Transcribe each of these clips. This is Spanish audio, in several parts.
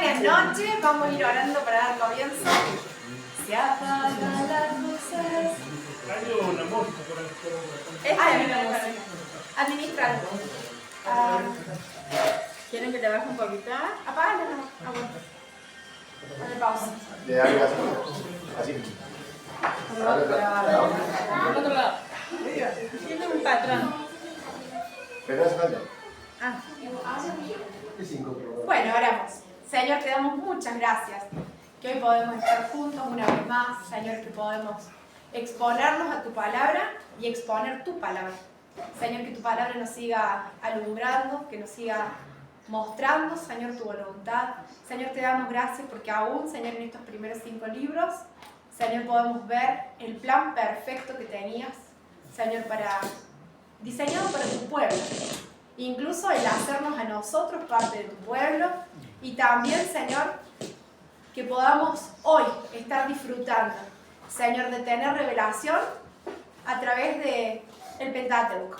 Buenas noches, vamos a ir orando para dar comienzo. Se apagan las luces. Hay una música por ahí. Hay una música. Administrando. ¿Quieren que te baje un poquito? Apágala, no. Ah, bueno. Dale pausa. De ahí así. Al otro lado. Tiene un patrón. Pero hace falta. Ah. Bueno, oramos. Señor, te damos muchas gracias que hoy podemos estar juntos una vez más. Señor, que podemos exponernos a tu palabra y exponer tu palabra. Señor, que tu palabra nos siga alumbrando, que nos siga mostrando, Señor, tu voluntad. Señor, te damos gracias porque aún, Señor, en estos primeros 5 libros, Señor, podemos ver el plan perfecto que tenías, Señor, diseñado para tu pueblo. Incluso el hacernos a nosotros parte de tu pueblo. Y también, Señor, que podamos hoy estar disfrutando, Señor, de tener revelación a través del Pentateuco.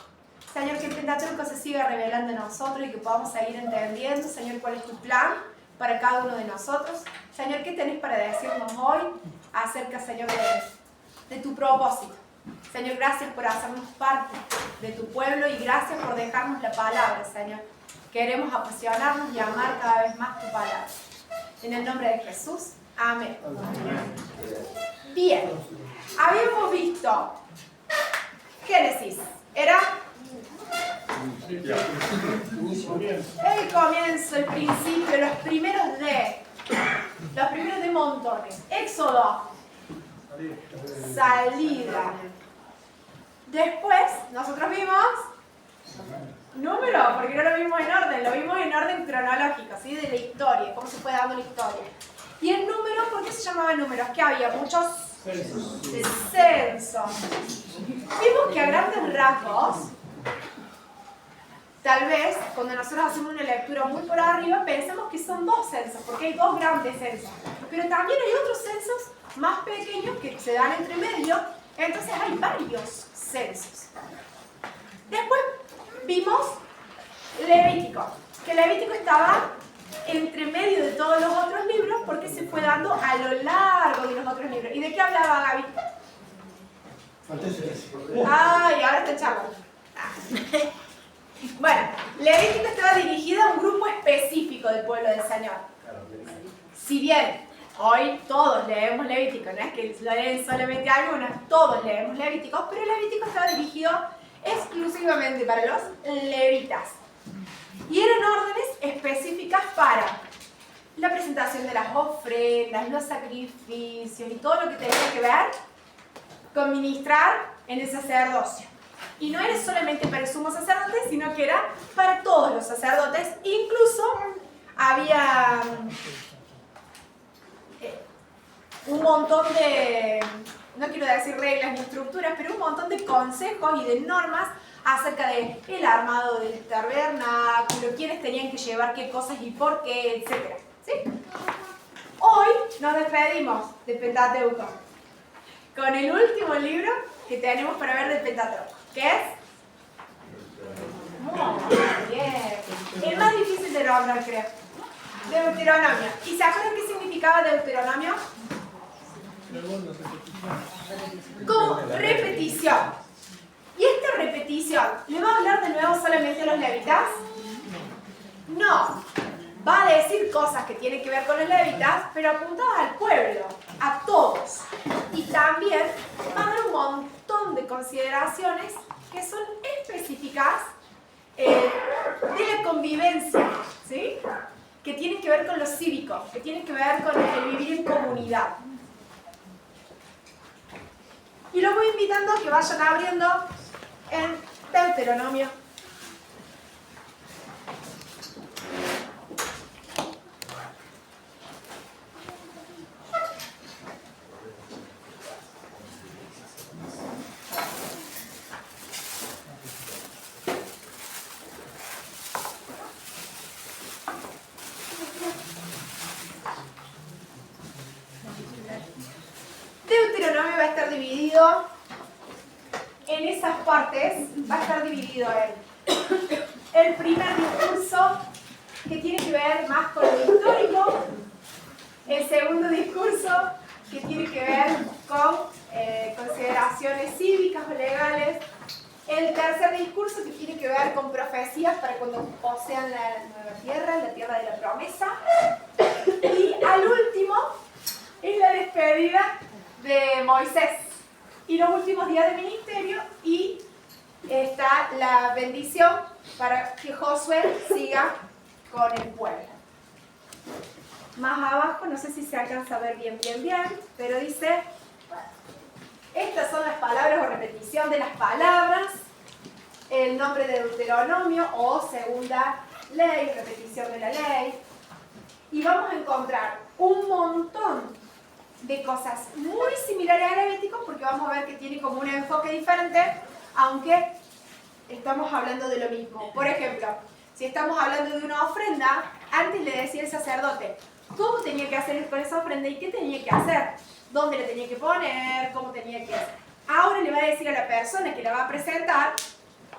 Señor, que el Pentateuco se siga revelando en nosotros y que podamos seguir entendiendo, Señor, cuál es tu plan para cada uno de nosotros. Señor, ¿qué tenés para decirnos hoy acerca, Señor, de tu propósito? Señor, gracias por hacernos parte de tu pueblo y gracias por dejarnos la palabra, Señor. Queremos apasionarnos y amar cada vez más tu palabra. En el nombre de Jesús, amén. Bien, habíamos visto Génesis. Era el comienzo, el principio, los primeros de montones. Éxodo, salida. Después, nosotros vimos número, porque no lo vimos en orden, lo vimos en orden cronológico, ¿sí? De la historia, cómo se fue dando la historia. Y el número, ¿por qué se llamaban números? Que había muchos censos. Vimos que a grandes rasgos, tal vez cuando nosotros hacemos una lectura muy por arriba, pensamos que son 2 censos, porque hay 2 grandes censos. Pero también hay otros censos más pequeños que se dan entre medio, entonces hay varios censos. Después vimos Levítico, que Levítico estaba entre medio de todos los otros libros porque se fue dando a lo largo de los otros libros. ¿Y de qué hablaba Gaby? Ay, ahora está charlando. Bueno, Levítico estaba dirigido a un grupo específico del pueblo del Señor. Si bien hoy todos leemos Levítico, no es que lo leen solamente algunos, todos leemos Levítico, pero Levítico estaba dirigido exclusivamente para los levitas. Y eran órdenes específicas para la presentación de las ofrendas, los sacrificios y todo lo que tenía que ver con ministrar en el sacerdocio. Y no era solamente para el sumo sacerdote, sino que era para todos los sacerdotes. Incluso había un montón de, no quiero decir reglas ni estructuras, pero un montón de consejos y de normas acerca del armado del tabernáculo, quiénes tenían que llevar qué cosas y por qué, etc. ¿Sí? Hoy nos despedimos del Pentateuco con el último libro que tenemos para ver del Pentateuco, que es muy bien, el más difícil de nombrar, creo. Deuteronomio. ¿Y se acuerdan qué significaba Deuteronomio? Como repetición. ¿Y esta repetición le va a hablar de nuevo solamente a los levitas? No. Va a decir cosas que tienen que ver con los levitas, pero apuntadas al pueblo, a todos. Y también va a dar un montón de consideraciones que son específicas de la convivencia, ¿sí? Que tienen que ver con lo cívico, que tienen que ver con el vivir en comunidad. Y los voy invitando a que vayan abriendo en Deuteronomio. Deuteronomio va a estar dividido en esas partes, va a estar dividido en el primer discurso, que tiene que ver más con lo histórico, El segundo discurso, que tiene que ver con consideraciones cívicas o legales. El tercer discurso, que tiene que ver con profecías para cuando posean la nueva tierra, la tierra de la promesa. Y al último, es la despedida de Moisés y los últimos días de ministerio, y está la bendición para que Josué siga con el pueblo. Más abajo, no sé si se alcanza a ver bien, pero dice: estas son las palabras o repetición de las palabras, el nombre de Deuteronomio o segunda ley, repetición de la ley. Y vamos a encontrar un montón de cosas muy similares a Levítico, porque vamos a ver que tiene como un enfoque diferente, aunque estamos hablando de lo mismo. Por ejemplo, si estamos hablando de una ofrenda, antes le decía el sacerdote cómo tenía que hacer con esa ofrenda y qué tenía que hacer, dónde la tenía que poner, cómo tenía que hacer. Ahora le va a decir a la persona que la va a presentar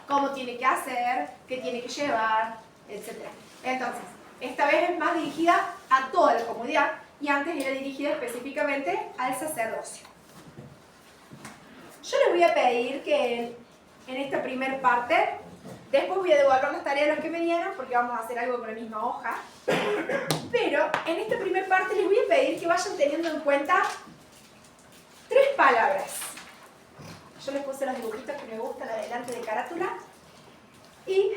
cómo tiene que hacer, qué tiene que llevar, etc. Entonces, esta vez es más dirigida a toda la comunidad y antes era dirigida específicamente al sacerdocio. Yo les voy a pedir que en esta primera parte, después voy a devolver las tareas a los que me dieron porque vamos a hacer algo con la misma hoja, pero en esta primera parte les voy a pedir que vayan teniendo en cuenta 3 palabras. Yo les puse los dibujitos que me gustan adelante de carátula y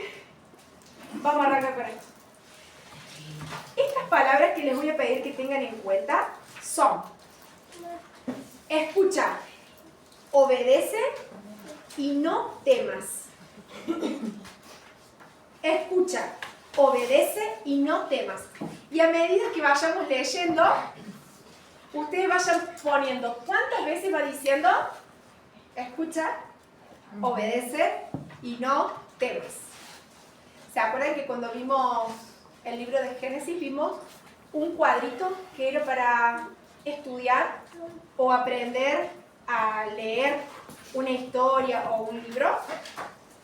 vamos a arrancar con esto. Estas palabras que les voy a pedir que tengan en cuenta son: escucha, obedece y no temas. Escucha, obedece y no temas. Y a medida que vayamos leyendo, ustedes vayan poniendo cuántas veces va diciendo: escucha, obedece y no temas. ¿Se acuerdan que cuando vimos el libro de Génesis vimos un cuadrito que era para estudiar o aprender a leer una historia o un libro,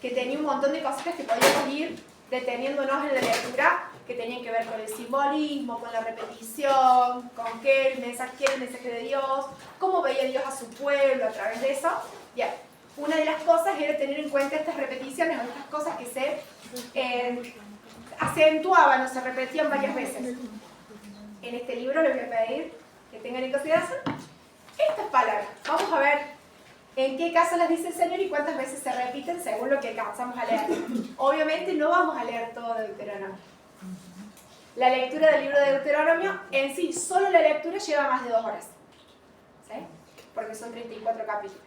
que tenía un montón de cositas que podíamos ir deteniéndonos en la lectura, que tenían que ver con el simbolismo, con la repetición, con qué el mensaje de Dios, cómo veía Dios a su pueblo a través de eso? Bien, una de las cosas era tener en cuenta estas repeticiones o estas cosas que se acentuaban o se repetían varias veces. En este libro les voy a pedir que tengan en consideración estas palabras. Vamos a ver en qué caso las dice el Señor y cuántas veces se repiten según lo que alcanzamos a leer. Obviamente no vamos a leer todo de Deuteronomio. La lectura del libro de Deuteronomio en sí, solo la lectura lleva más de 2 horas. ¿Sí? Porque son 34 capítulos.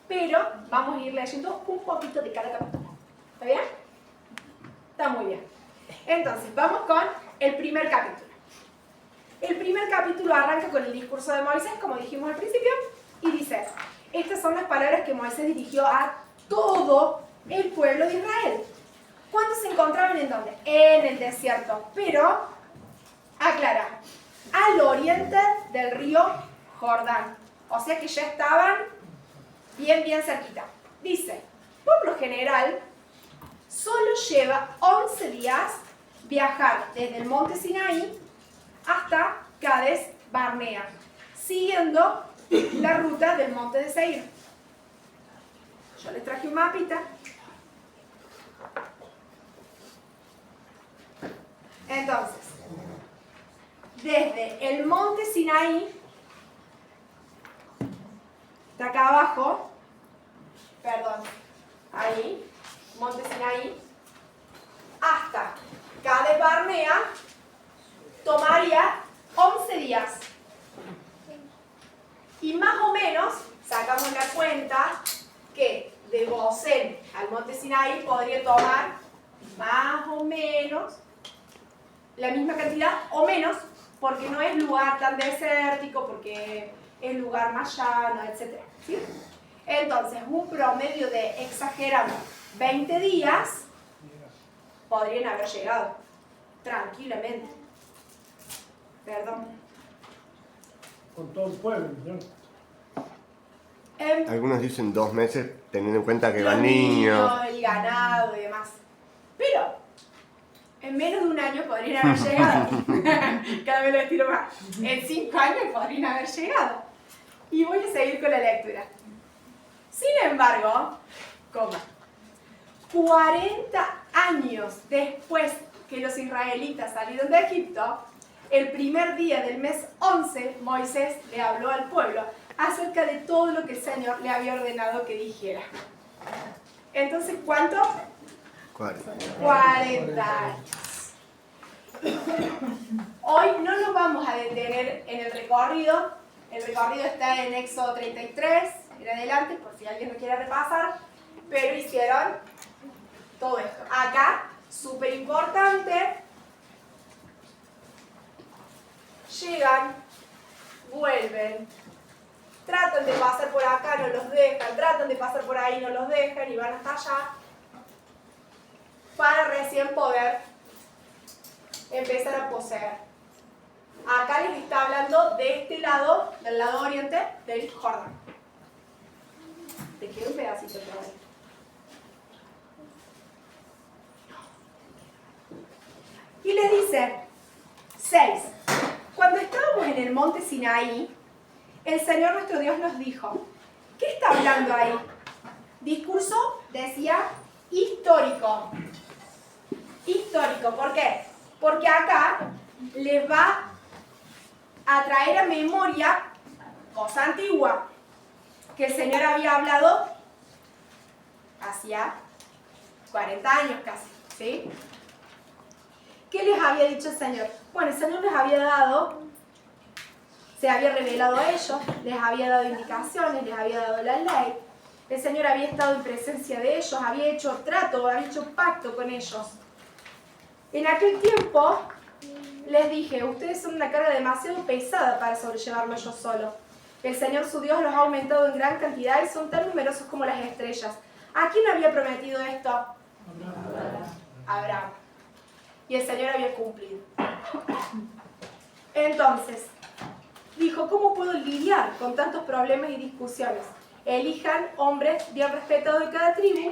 Pero vamos a ir leyendo un poquito de cada capítulo. ¿Está bien? Está muy bien. Entonces, vamos con el primer capítulo. El primer capítulo arranca con el discurso de Moisés, como dijimos al principio, y dice: estas son las palabras que Moisés dirigió a todo el pueblo de Israel. ¿Cuándo se encontraban en dónde? En el desierto, pero, aclara, al oriente del río Jordán. O sea que ya estaban bien cerquita. Dice: por lo general, solo lleva 11 días viajar desde el monte Sinaí hasta Cades Barnea, siguiendo la ruta del monte de Seir. Yo les traje un mapita. Entonces, desde el monte Sinaí, está acá abajo, perdón, ahí, monte Sinaí, hasta Cades Barnea, tomaría 11 días. Y más o menos, sacamos la cuenta que de Gosén al monte Sinaí podría tomar más o menos la misma cantidad o menos, porque no es lugar tan desértico, porque es lugar más llano, etc. ¿Sí? Entonces, un promedio de, exagerando, 20 días podrían haber llegado tranquilamente. Perdón. Con todo el pueblo, ¿no? Algunos dicen 2 meses, teniendo en cuenta que Los van niños. El ganado y demás. Pero en menos de un año podrían haber llegado. Cada vez lo lo tiro más. En 5 años podrían haber llegado. Y voy a seguir con la lectura. Sin embargo, 40 años después que los israelitas salieron de Egipto, el primer día del mes 11, Moisés le habló al pueblo acerca de todo lo que el Señor le había ordenado que dijera. Entonces, ¿cuánto? 40 años. Hoy no nos vamos a detener en el recorrido. El recorrido está en Éxodo 33, en adelante, por si alguien lo quiere repasar. Pero hicieron todo esto. Acá, súper importante, llegan, vuelven, tratan de pasar por acá, no los dejan, tratan de pasar por ahí, no los dejan y van hasta allá para recién poder empezar a poseer. Acá les está hablando de este lado, del lado oriente del Jordán. Te quiero un pedacito todavía. Y les dice, 6. Cuando estábamos en el monte Sinaí, el Señor nuestro Dios nos dijo, ¿qué está hablando ahí? Discurso, decía, histórico. Histórico, ¿por qué? Porque acá les va a traer a memoria cosa antigua que el Señor había hablado hacía 40 años casi, ¿sí? ¿Qué les había dicho el Señor? Bueno, el Señor les había dado, se había revelado a ellos, les había dado indicaciones, les había dado la ley. El Señor había estado en presencia de ellos, había hecho trato, había hecho pacto con ellos. En aquel tiempo les dije, ustedes son una carga demasiado pesada para sobrellevarlo yo solo. El Señor su Dios los ha aumentado en gran cantidad y son tan numerosos como las estrellas. ¿A quién había prometido esto? Abraham. Y el Señor había cumplido. Entonces, dijo, ¿cómo puedo lidiar con tantos problemas y discusiones? Elijan hombres bien respetados de cada tribu,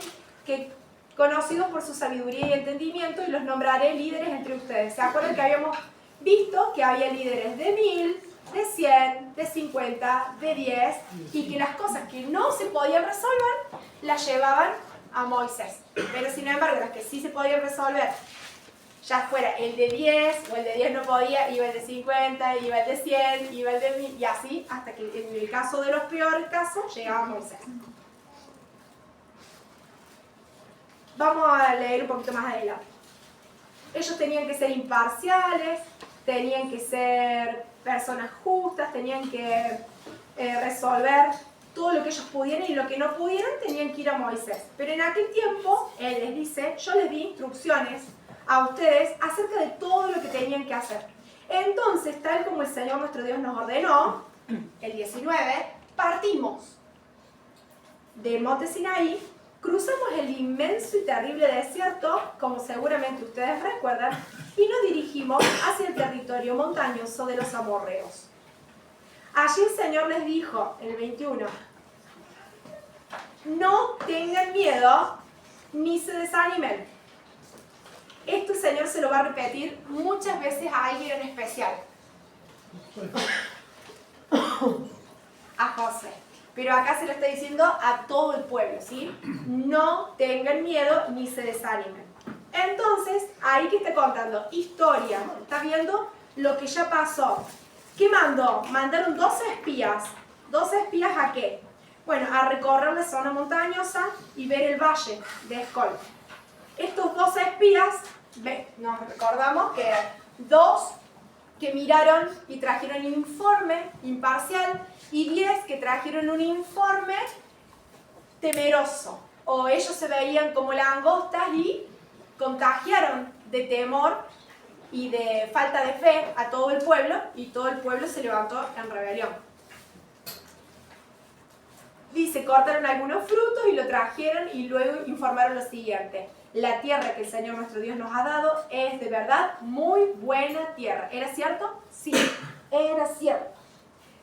conocidos por su sabiduría y entendimiento, y los nombraré líderes entre ustedes. ¿Se acuerdan que habíamos visto que había líderes de 1000, de 100, de 50, de 10, y que las cosas que no se podían resolver, las llevaban a Moisés? Pero sin embargo, las que sí se podían resolver, ya fuera el de 10, o el de 10 no podía, iba el de 50, iba el de 100, iba el de 1000, y así, hasta que en el caso de los peores casos, llegaba Moisés. Vamos a leer un poquito más adelante. Ellos tenían que ser imparciales, tenían que ser personas justas, tenían que resolver todo lo que ellos pudieran, y lo que no pudieran tenían que ir a Moisés. Pero en aquel tiempo, él les dice, yo les di instrucciones a ustedes acerca de todo lo que tenían que hacer. Entonces, tal como el Señor nuestro Dios nos ordenó, el 19, partimos del monte Sinaí, cruzamos el inmenso y terrible desierto, como seguramente ustedes recuerdan, y nos dirigimos hacia el territorio montañoso de los amorreos. Allí el Señor les dijo, en el 21, no tengan miedo ni se desanimen. Esto el Señor se lo va a repetir muchas veces a alguien en especial. A José. Pero acá se lo está diciendo a todo el pueblo, ¿sí? No tengan miedo ni se desanimen. Entonces, ahí que está contando historia, está viendo lo que ya pasó. ¿Qué mandó? Mandaron 12 espías. ¿12 espías a qué? Bueno, a recorrer la zona montañosa y ver el valle de Escol. Estos 12 espías, nos recordamos que eran 2 que miraron y trajeron un informe imparcial y 10 que trajeron un informe temeroso. O ellos se veían como langostas y contagiaron de temor y de falta de fe a todo el pueblo, y todo el pueblo se levantó en rebelión. Dice, cortaron algunos frutos y lo trajeron y luego informaron lo siguiente. La tierra que el Señor nuestro Dios nos ha dado es de verdad muy buena tierra. ¿Era cierto? Sí, era cierto.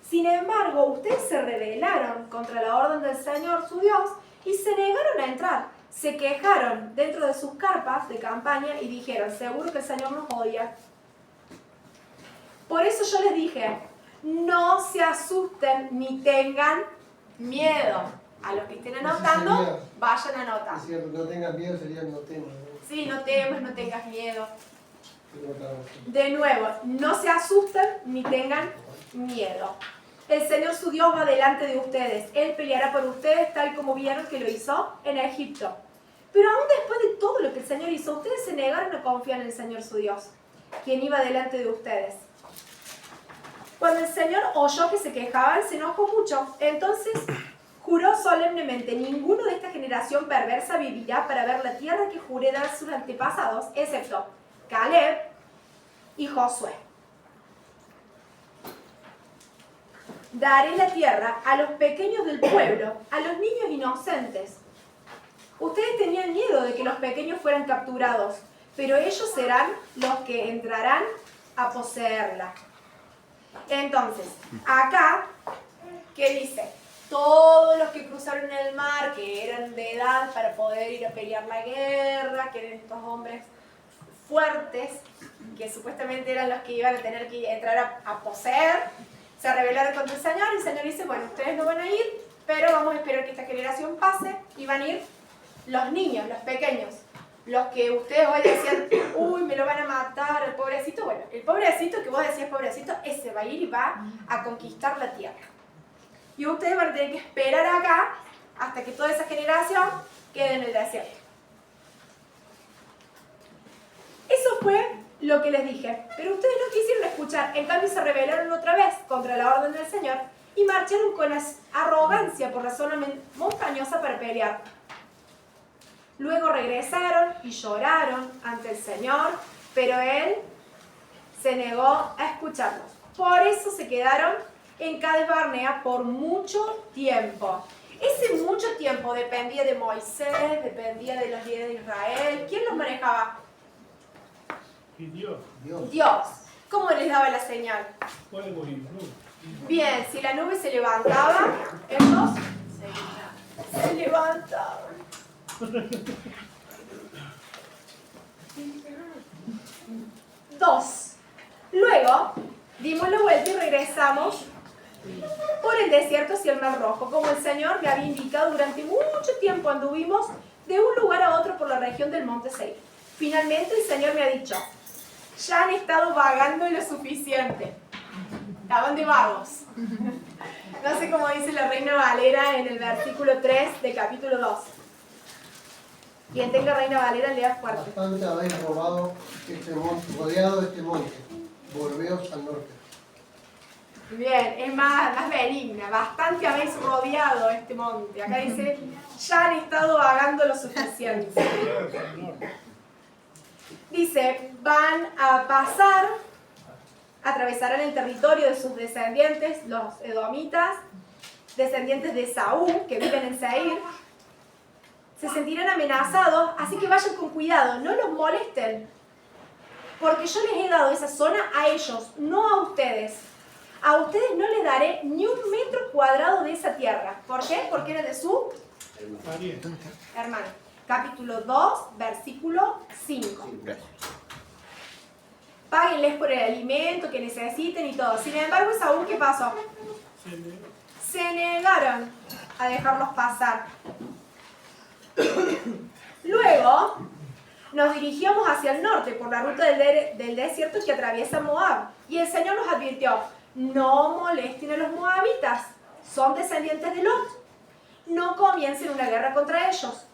Sin embargo, ustedes se rebelaron contra la orden del Señor su Dios y se negaron a entrar. Se quejaron dentro de sus carpas de campaña y dijeron, seguro que el Señor nos odia. Por eso eso yo les dije, no se asusten ni tengan miedo. A los que estén anotando, vayan anotando. Es cierto, no tengas miedo sería no temas. Sí, no temas, no tengas miedo. De nuevo, no se asusten ni tengan miedo. El Señor su Dios va delante de ustedes. Él peleará por ustedes tal como vieron que lo hizo en Egipto. Pero aún después de todo lo que el Señor hizo, ustedes se negaron a confiar en el Señor su Dios, quien iba delante de ustedes. Cuando el Señor oyó que se quejaban, se enojó mucho. Entonces juró solemnemente, ninguno de esta generación perversa vivirá para ver la tierra que juré dar a sus antepasados, excepto Caleb y Josué. Daré la tierra a los pequeños del pueblo, a los niños inocentes. Ustedes tenían miedo de que los pequeños fueran capturados, pero ellos serán los que entrarán a poseerla. Entonces, acá, ¿qué dice? Todos los que cruzaron el mar, que eran de edad para poder ir a pelear la guerra, que eran estos hombres fuertes, que supuestamente eran los que iban a tener que entrar a poseer, se rebelaron contra el Señor, y el Señor dice, bueno, ustedes no van a ir, pero vamos a esperar que esta generación pase, y van a ir los niños, los pequeños, los que ustedes hoy decían, uy, me lo van a matar, el pobrecito. Bueno, el pobrecito que vos decías pobrecito, ese va a ir y va a conquistar la tierra. Y ustedes van a tener que esperar acá hasta que toda esa generación quede en el desierto. Eso fue lo que les dije, pero ustedes no quisieron escuchar. En cambio se rebelaron otra vez contra la orden del Señor y marcharon con arrogancia por la zona montañosa para pelear. Luego regresaron y lloraron ante el Señor, pero Él se negó a escucharlos. Por eso se quedaron en Cades Barnea por mucho tiempo. Ese mucho tiempo dependía de Moisés, dependía de los líderes de Israel. ¿Quién los manejaba? Y Dios. Dios. ¿Cómo les daba la señal? Fuego y luz. Bien, si la nube se levantaba, ellos se levantaban. 2. Luego dimos la vuelta y regresamos por el desierto hacia el Mar Rojo. Como el Señor me había indicado, durante mucho tiempo anduvimos de un lugar a otro por la región del Monte Seir. Finalmente el Señor me ha dicho, ya han estado vagando lo suficiente. Estaban de vagos. No sé cómo dice la Reina Valera en el versículo 3 del capítulo 2. Quien tenga Reina Valera, lea fuerte. Bastante habéis robado este monte, rodeado este monte. Volveos al norte. Bien, es más benigna. Bastante habéis rodeado este monte. Acá dice, ya han estado vagando lo suficiente. Dice, van a pasar, atravesarán el territorio de sus descendientes, los edomitas, descendientes de Saúl, que viven en Seir. Se sentirán amenazados, así que vayan con cuidado, no los molesten, porque yo les he dado esa zona a ellos, no a ustedes. A ustedes no les daré ni un metro cuadrado de esa tierra. ¿Por qué? Porque era de su hermano. Capítulo 2, versículo 5. Páguenles por el alimento que necesiten y todo. Sin embargo, Saúl, ¿qué pasó? Se negaron a dejarlos pasar. Luego nos dirigíamos hacia el norte por la ruta del desierto que atraviesa Moab. Y el Señor nos advirtió, no molesten a los moabitas, son descendientes de Lot. No comiencen una guerra contra ellos.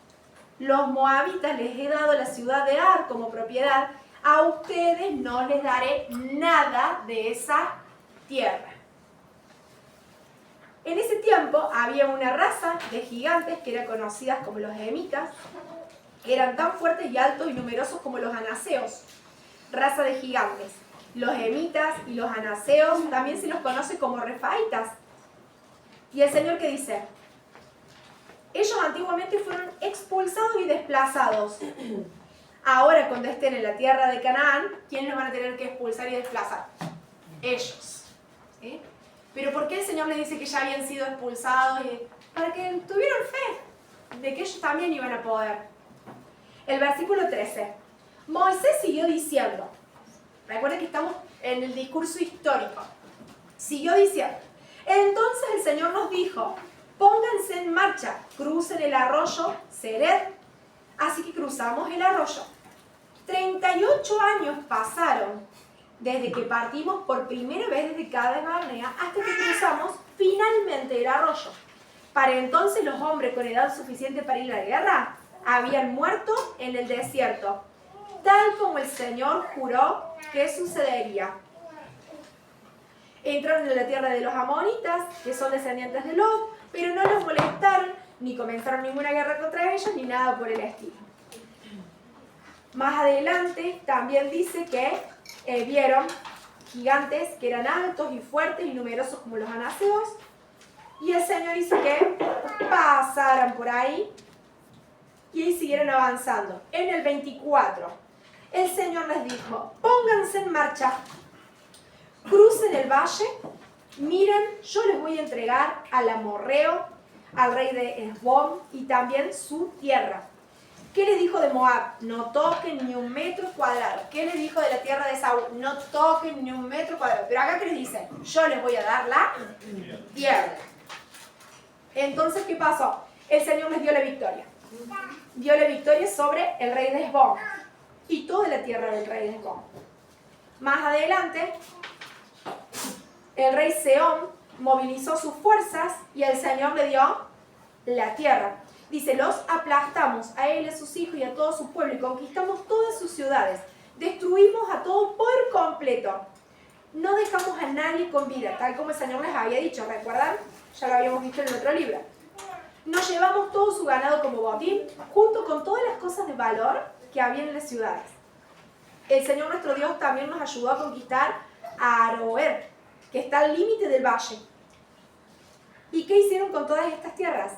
Los moabitas les he dado la ciudad de Ar como propiedad. A ustedes no les daré nada de esa tierra. En ese tiempo había una raza de gigantes que eran conocidas como los emitas, que eran tan fuertes y altos y numerosos como los anaseos. Raza de gigantes. Los emitas y los anaseos también se los conoce como refaitas. Y el Señor, ¿qué dice? Ellos antiguamente fueron expulsados y desplazados. Ahora, cuando estén en la tierra de Canaán, ¿quiénes los van a tener que expulsar y desplazar? Ellos. ¿Sí? Pero ¿por qué el Señor les dice que ya habían sido expulsados? Para que tuvieran fe de que ellos también iban a poder. El versículo 13. Moisés siguió diciendo, recuerden que estamos en el discurso histórico. Siguió diciendo, entonces el Señor nos dijo, pónganse en marcha, crucen el arroyo Sered. Así que cruzamos el arroyo. 38 años pasaron desde que partimos por primera vez desde Cades Barnea hasta que cruzamos finalmente el arroyo. Para entonces los hombres con edad suficiente para ir a la guerra habían muerto en el desierto, tal como el Señor juró que sucedería. Entraron en la tierra de los amonitas, que son descendientes de Lot, pero no los molestaron, ni comenzaron ninguna guerra contra ellos, ni nada por el estilo. Más adelante también dice que vieron gigantes que eran altos y fuertes y numerosos como los anaseos, y el Señor hizo que pasaran por ahí y siguieron avanzando. En el 24, el Señor les dijo, pónganse en marcha, crucen el valle, miren, yo les voy a entregar al amorreo, al rey de Hesbón y también su tierra. ¿Qué le dijo de Moab? No toquen ni un metro cuadrado. ¿Qué le dijo de la tierra de Saúl? No toquen ni un metro cuadrado. Pero acá, ¿qué les dice? Yo les voy a dar la tierra. Entonces, ¿qué pasó? El Señor les dio la victoria. Dio la victoria sobre el rey de Hesbón y toda la tierra del rey de Hesbón. Más adelante, el rey Sehón movilizó sus fuerzas y el Señor le dio la tierra. Dice, los aplastamos a él, a sus hijos y a todo su pueblo y conquistamos todas sus ciudades. Destruimos a todos por completo. No dejamos a nadie con vida, tal como el Señor les había dicho. ¿Recuerdan? Ya lo habíamos visto en el otro libro. Nos llevamos todo su ganado como botín, junto con todas las cosas de valor que había en las ciudades. El Señor nuestro Dios también nos ayudó a conquistar a Aroer, que está al límite del valle. ¿Y qué hicieron con todas estas tierras?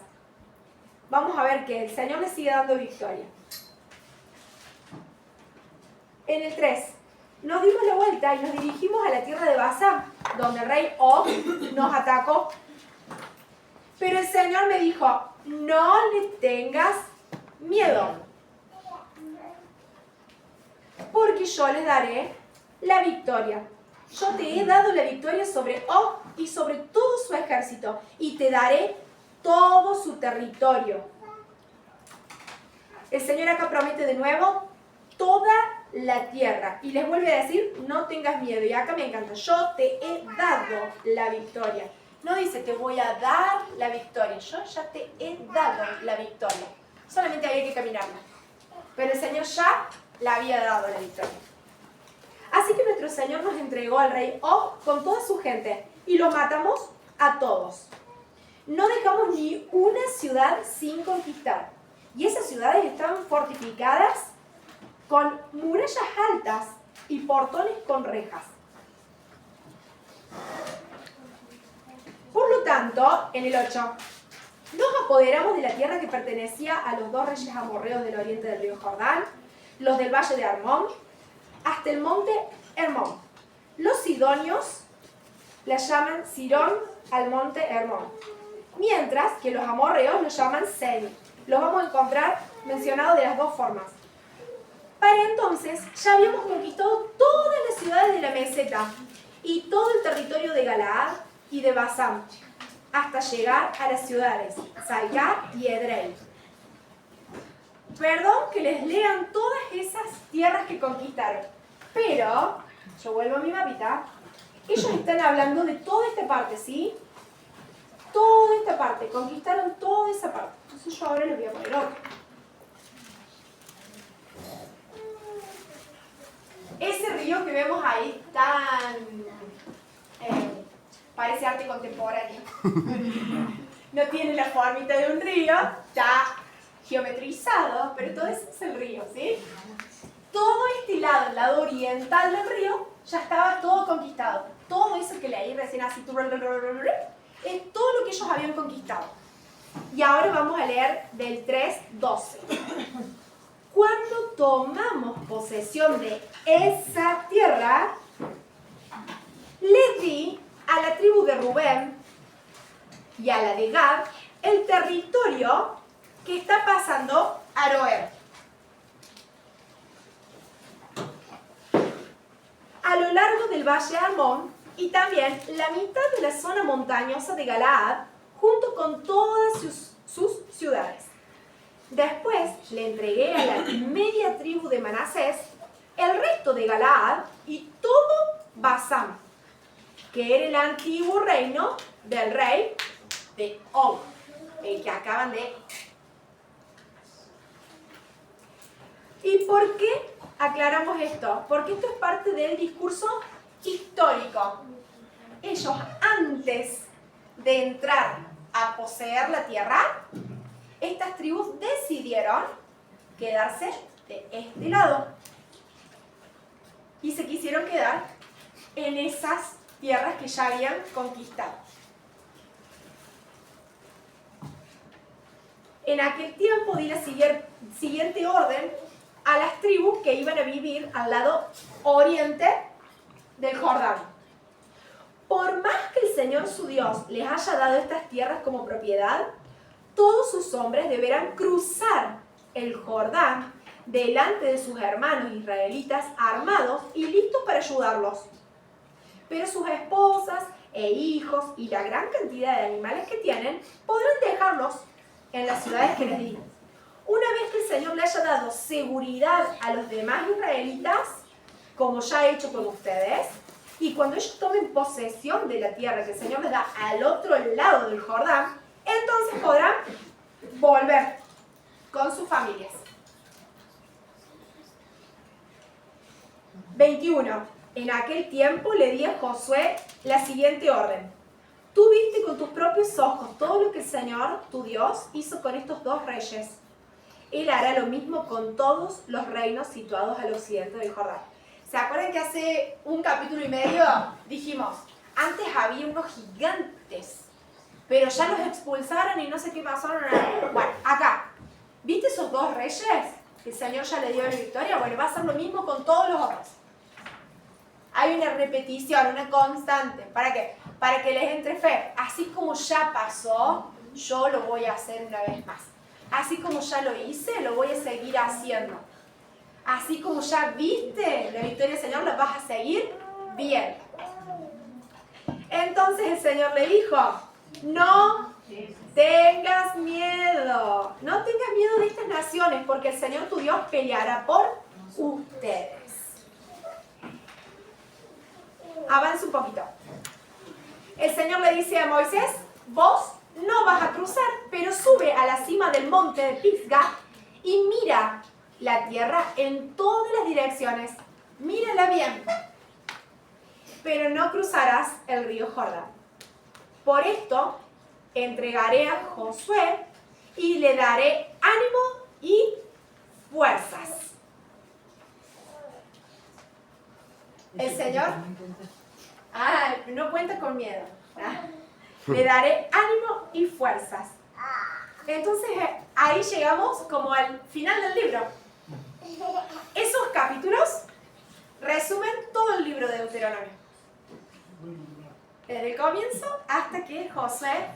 Vamos a ver que el Señor les sigue dando victoria. En el 3, nos dimos la vuelta y nos dirigimos a la tierra de Basán, donde el rey Og nos atacó. Pero el Señor me dijo, no le tengas miedo, porque yo les daré la victoria. Yo te he dado la victoria sobre Og y sobre todo su ejército, y te daré todo su territorio. El Señor acá promete de nuevo toda la tierra. Y les vuelve a decir, no tengas miedo. Y acá me encanta, yo te he dado la victoria. No dice, te voy a dar la victoria. Yo ya te he dado la victoria. Solamente había que caminarla. Pero el Señor ya la había dado la victoria. Así que nuestro Señor nos entregó al rey Og con toda su gente. Y los matamos a todos. No dejamos ni una ciudad sin conquistar. Y esas ciudades estaban fortificadas con murallas altas y portones con rejas. Por lo tanto, en el 8, nos apoderamos de la tierra que pertenecía a los 2 reyes amorreos del oriente del río Jordán, los del valle de Armón, hasta el monte Hermón. Los sidonios la llaman Sirón al monte Hermón, mientras que los amorreos lo llaman Seni. Los vamos a encontrar mencionados de las 2 formas. Para entonces ya habíamos conquistado todas las ciudades de la meseta y todo el territorio de Galaad y de Basán, hasta llegar a las ciudades Salgar y Edrei. Perdón que les lean todas esas tierras que conquistaron, pero, yo vuelvo a mi mapita, ellos están hablando de toda esta parte, ¿sí? Toda esta parte, conquistaron toda esa parte. Entonces yo ahora les voy a poner otro. Ese río que vemos ahí tan... parece arte contemporáneo. No tiene la formita de un río, está geometrizado, pero todo eso es el río, ¿sí? Todo este lado, el lado oriental del río, ya estaba todo conquistado. Todo eso que leí recién así, es todo lo que ellos habían conquistado. Y ahora vamos a leer del 3:12. Cuando tomamos posesión de esa tierra, les di a la tribu de Rubén y a la de Gad el territorio que está pasando Aroer. A lo largo del valle Armón y también la mitad de la zona montañosa de Galaad, junto con todas sus ciudades. Después le entregué a la media tribu de Manasés el resto de Galaad y todo Basán, que era el antiguo reino del rey de Og, el que acaban de... ¿Y por qué aclaramos esto? Porque esto es parte del discurso histórico. Ellos, antes de entrar a poseer la tierra, estas tribus decidieron quedarse de este lado y se quisieron quedar en esas tierras que ya habían conquistado. En aquel tiempo di la siguiente orden a las tribus que iban a vivir al lado oriente del Jordán. Por más que el Señor su Dios les haya dado estas tierras como propiedad, todos sus hombres deberán cruzar el Jordán delante de sus hermanos israelitas armados y listos para ayudarlos. Pero sus esposas e hijos y la gran cantidad de animales que tienen podrán dejarlos en las ciudades que les di. Una vez que el Señor le haya dado seguridad a los demás israelitas, como ya ha hecho con ustedes, y cuando ellos tomen posesión de la tierra que el Señor les da al otro lado del Jordán, entonces podrán volver con sus familias. 21. En aquel tiempo le di a Josué la siguiente orden. Tú viste con tus propios ojos todo lo que el Señor, tu Dios, hizo con estos dos reyes. Él hará lo mismo con todos los reinos situados al occidente del Jordán. ¿Se acuerdan que hace un capítulo y medio dijimos, antes había unos gigantes, pero ya los expulsaron y no sé qué pasó? Bueno, acá, ¿viste esos dos reyes? El Señor ya le dio la victoria. Bueno, va a hacer lo mismo con todos los otros. Hay una repetición, una constante. ¿Para qué? Para que les entre fe. Así como ya pasó, yo lo voy a hacer una vez más. Así como ya lo hice, lo voy a seguir haciendo. Así como ya viste la victoria del Señor, la vas a seguir viendo. Entonces el Señor le dijo, no tengas miedo. No tengas miedo de estas naciones, porque el Señor tu Dios peleará por ustedes. Avanza un poquito. El Señor le dice a Moisés, vos no vas a cruzar, pero sube a la cima del monte de Pisga y mira la tierra en todas las direcciones. Mírala bien. Pero no cruzarás el río Jordán. Por esto entregaré a Josué y le daré ánimo y fuerzas. El Señor no cuenta con miedo. Le daré ánimo y fuerzas. Entonces ahí llegamos como al final del libro. Esos capítulos resumen todo el libro de Deuteronomio. Desde el comienzo hasta que Josué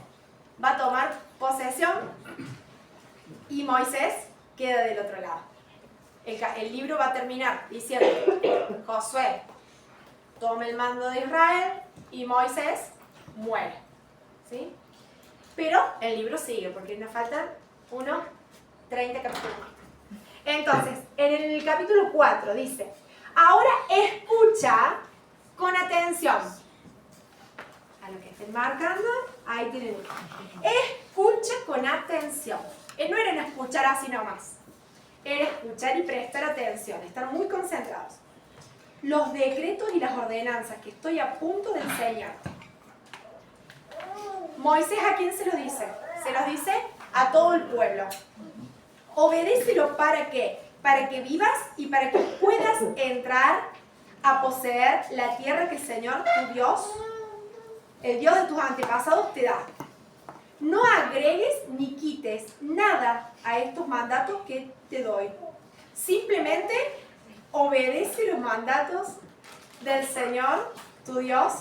va a tomar posesión y Moisés queda del otro lado. El libro va a terminar diciendo, Josué toma el mando de Israel y Moisés muere. ¿Sí? Pero el libro sigue porque nos faltan unos 30 capítulos. Entonces, en el capítulo 4 dice, ahora escucha con atención. A lo que estén marcando, ahí tienen. Escucha con atención. No era en escuchar así nomás. Era escuchar y prestar atención, estar muy concentrados. Los decretos y las ordenanzas que estoy a punto de enseñarte. Moisés, ¿a quién se los dice? Se los dice a todo el pueblo. Obedécelo ¿para qué? Para que vivas y para que puedas entrar a poseer la tierra que el Señor, tu Dios, el Dios de tus antepasados, te da. No agregues ni quites nada a estos mandatos que te doy. Simplemente obedece los mandatos del Señor, tu Dios,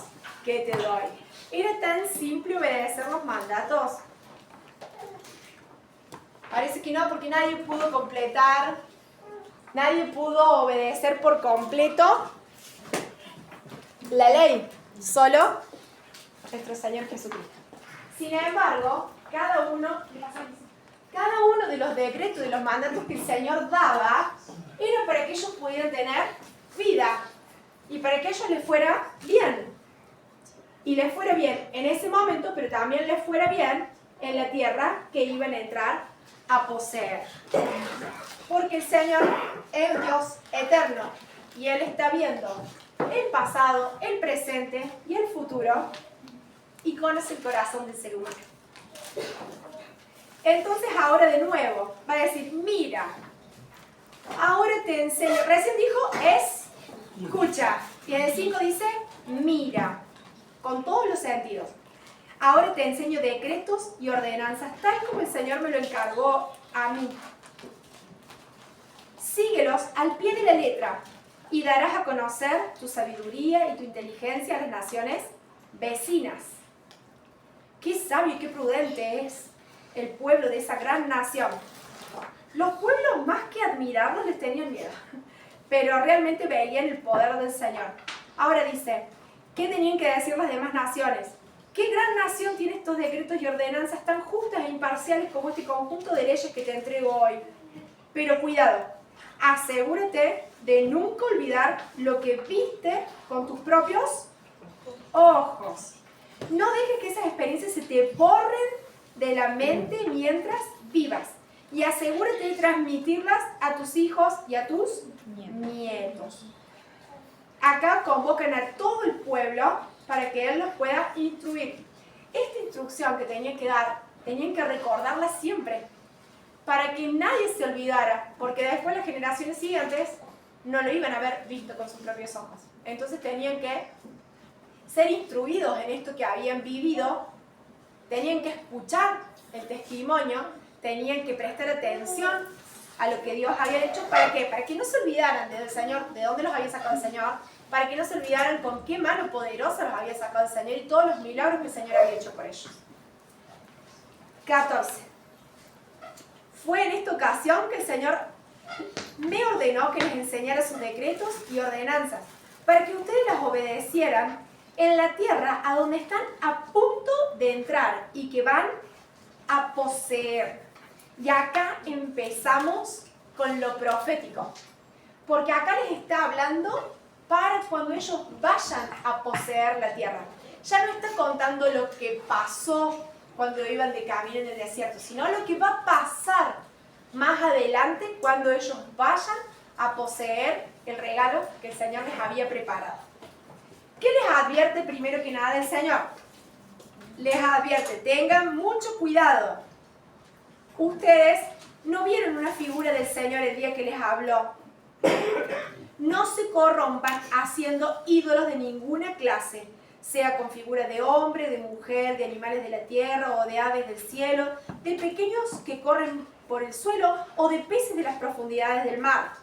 que te doy. Era tan simple obedecer los mandatos. Parece que no, porque nadie pudo completar, nadie pudo obedecer por completo la ley, solo nuestro Señor Jesucristo. Sin embargo, cada uno de los decretos, de los mandatos que el Señor daba, era para que ellos pudieran tener vida y para que a ellos les fuera bien. Y les fuera bien en ese momento, pero también les fuera bien en la tierra que iban a entrar a poseer. Porque el Señor es Dios eterno y Él está viendo el pasado, el presente y el futuro y conoce el corazón del ser humano. Entonces ahora de nuevo va a decir, mira, ahora te enseño. Recién dijo escucha y en el 5 dice mira, con todos los sentidos. Ahora te enseño decretos y ordenanzas tal como el Señor me lo encargó a mí. Síguelos al pie de la letra y darás a conocer tu sabiduría y tu inteligencia a las naciones vecinas. Qué sabio y qué prudente es el pueblo de esa gran nación. Los pueblos, más que admirarlos, les tenían miedo, pero realmente veían el poder del Señor. Ahora dice, ¿qué tenían que decir las demás naciones? ¿Qué gran nación tiene estos decretos y ordenanzas tan justas e imparciales como este conjunto de leyes que te entrego hoy? Pero cuidado, asegúrate de nunca olvidar lo que viste con tus propios ojos. No dejes que esas experiencias se te borren de la mente mientras vivas. Y asegúrate de transmitirlas a tus hijos y a tus nietos. Acá convocan a todo el pueblo para que Él los pueda instruir. Esta instrucción que tenían que dar, tenían que recordarla siempre, para que nadie se olvidara, porque después las generaciones siguientes no lo iban a haber visto con sus propios ojos. Entonces tenían que ser instruidos en esto que habían vivido, tenían que escuchar el testimonio, tenían que prestar atención a lo que Dios había hecho. ¿Para qué? Para que no se olvidaran del Señor, de dónde los había sacado el Señor, para que no se olvidaran con qué mano poderosa los había sacado el Señor y todos los milagros que el Señor había hecho por ellos. 14. Fue en esta ocasión que el Señor me ordenó que les enseñara sus decretos y ordenanzas, para que ustedes las obedecieran en la tierra a donde están a punto de entrar y que van a poseer. Y acá empezamos con lo profético, porque acá les está hablando para cuando ellos vayan a poseer la tierra. Ya no está contando lo que pasó cuando iban de camino en el desierto, sino lo que va a pasar más adelante cuando ellos vayan a poseer el regalo que el Señor les había preparado. ¿Qué les advierte primero que nada el Señor? Les advierte, tengan mucho cuidado. Ustedes no vieron una figura del Señor el día que les habló. No se corrompan haciendo ídolos de ninguna clase, sea con figura de hombre, de mujer, de animales de la tierra o de aves del cielo, de pequeños que corren por el suelo o de peces de las profundidades del mar.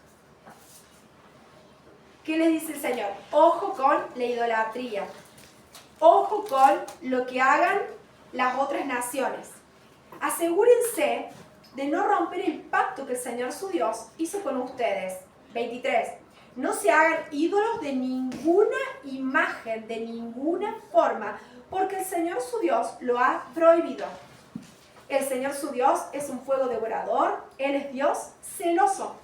¿Qué les dice el Señor? Ojo con la idolatría. Ojo con lo que hagan las otras naciones. Asegúrense de no romper el pacto que el Señor su Dios hizo con ustedes. 23. No se hagan ídolos de ninguna imagen, de ninguna forma, porque el Señor su Dios lo ha prohibido. El Señor su Dios es un fuego devorador, Él es Dios celoso.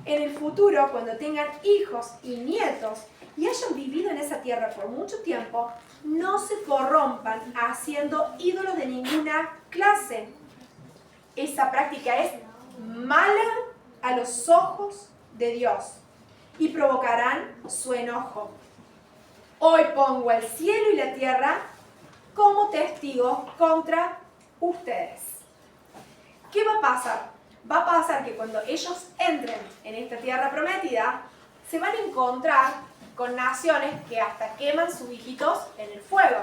En el futuro, cuando tengan hijos y nietos y hayan vivido en esa tierra por mucho tiempo, no se corrompan haciendo ídolos de ninguna clase. Esa práctica es mala a los ojos de Dios y provocarán su enojo. Hoy pongo el cielo y la tierra como testigos contra ustedes. ¿Qué va a pasar? Va a pasar que cuando ellos entren en esta tierra prometida, se van a encontrar con naciones que hasta queman sus hijitos en el fuego.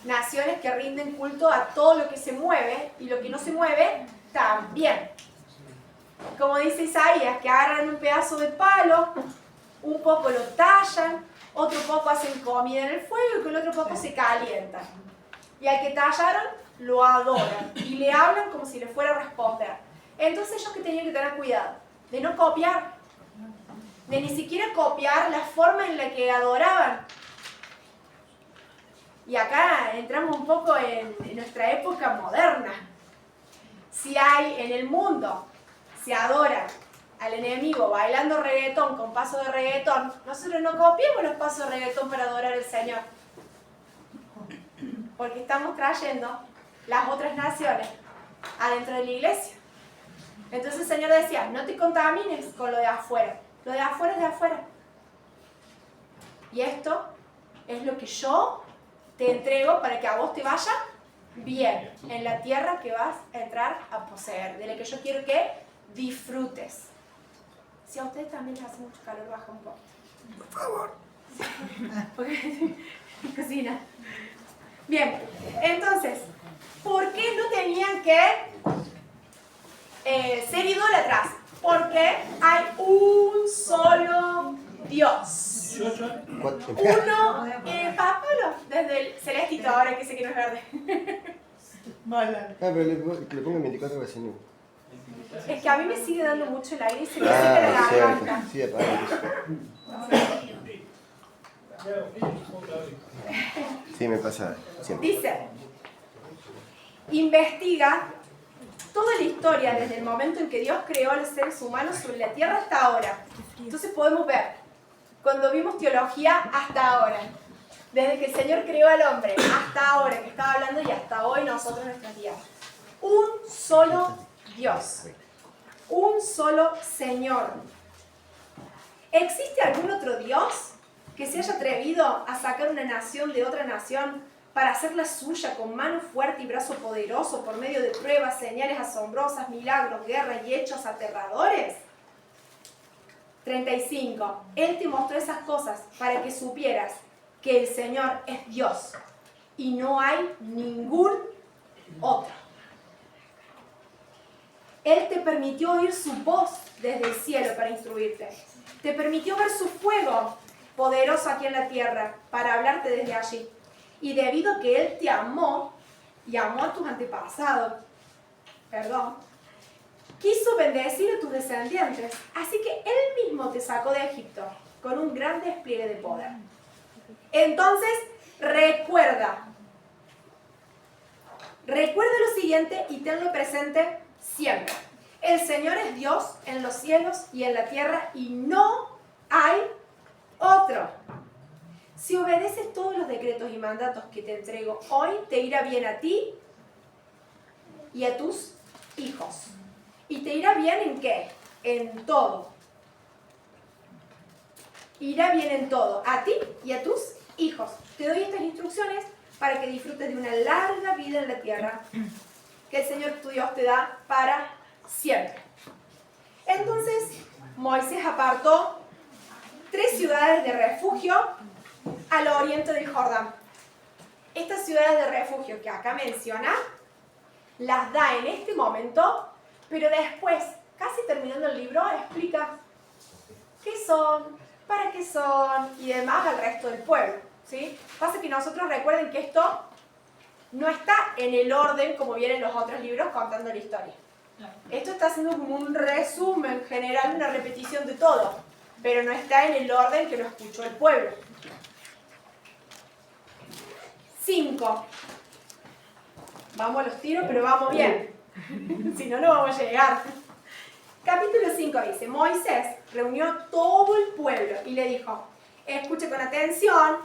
Naciones que rinden culto a todo lo que se mueve y lo que no se mueve también. Como dice Isaías, que agarran un pedazo de palo, un poco lo tallan, otro poco hacen comida en el fuego y con el otro poco se calientan. Y al que tallaron, lo adoran y le hablan como si le fuera a responder. Entonces ellos que tenían que tener cuidado de no copiar, de ni siquiera copiar la forma en la que adoraban, Y acá entramos un poco en nuestra época moderna. Si hay en el mundo, se adora al enemigo bailando reggaetón con pasos de reggaetón, nosotros no copiemos los pasos de reggaetón para adorar al Señor. Porque estamos trayendo las otras naciones adentro de la iglesia. Entonces el Señor decía, no te contamines con lo de afuera. Lo de afuera es de afuera. Y esto es lo que yo te entrego para que a vos te vaya bien en la tierra que vas a entrar a poseer, de la que yo quiero que disfrutes. Si a ustedes también les hace mucho calor, baja un poco. Por favor. Porque cocina. Bien, entonces, ¿por qué no tenían que ser idólatras? Porque hay un solo Dios. Uno, Pablo, desde el celestito, ahora que sé que no es verde. Pero le pongo 24 veces no. Es que a mí me sigue dando mucho el aire y se me seca la garganta. Sí, apagado. Sí, me pasa siempre. Dice, investiga toda la historia desde el momento en que Dios creó a los seres humanos sobre la tierra hasta ahora. Entonces podemos ver, cuando vimos teología hasta ahora, desde que el Señor creó al hombre hasta ahora, que estaba hablando, y hasta hoy nosotros nuestros días. Un solo Dios, un solo Señor. ¿Existe algún otro Dios que se haya atrevido a sacar una nación de otra nación para hacerla suya con mano fuerte y brazo poderoso por medio de pruebas, señales asombrosas, milagros, guerras y hechos aterradores? 35. Él te mostró esas cosas para que supieras que el Señor es Dios y no hay ningún otro. Él te permitió oír su voz desde el cielo para instruirte. Te permitió ver su fuego poderoso aquí en la tierra para hablarte desde allí. Y debido a que Él te amó y amó a tus antepasados, quiso bendecir a tus descendientes. Así que Él mismo te sacó de Egipto con un gran despliegue de poder. Entonces, recuerda lo siguiente y tenlo presente siempre. El Señor es Dios en los cielos y en la tierra y no hay otro. Si obedeces todos los decretos y mandatos que te entrego hoy, te irá bien a ti y a tus hijos. ¿Y te irá bien en qué? En todo. Irá bien en todo, a ti y a tus hijos. Te doy estas instrucciones para que disfrutes de una larga vida en la tierra que el Señor tu Dios te da para siempre. Entonces, Moisés apartó 3 ciudades de refugio al oriente del Jordán. Estas ciudades de refugio que acá menciona, las da en este momento, pero después, casi terminando el libro, explica qué son, para qué son y demás al resto del pueblo, ¿sí? Pasa que nosotros recuerden que esto no está en el orden como vienen los otros libros contando la historia. Esto está haciendo como un resumen general, una repetición de todo, pero no está en el orden que lo escuchó el pueblo. 5. Vamos a los tiros, pero vamos bien. Si no, no vamos a llegar. Capítulo 5 dice, Moisés reunió todo el pueblo y le dijo, escucha con atención,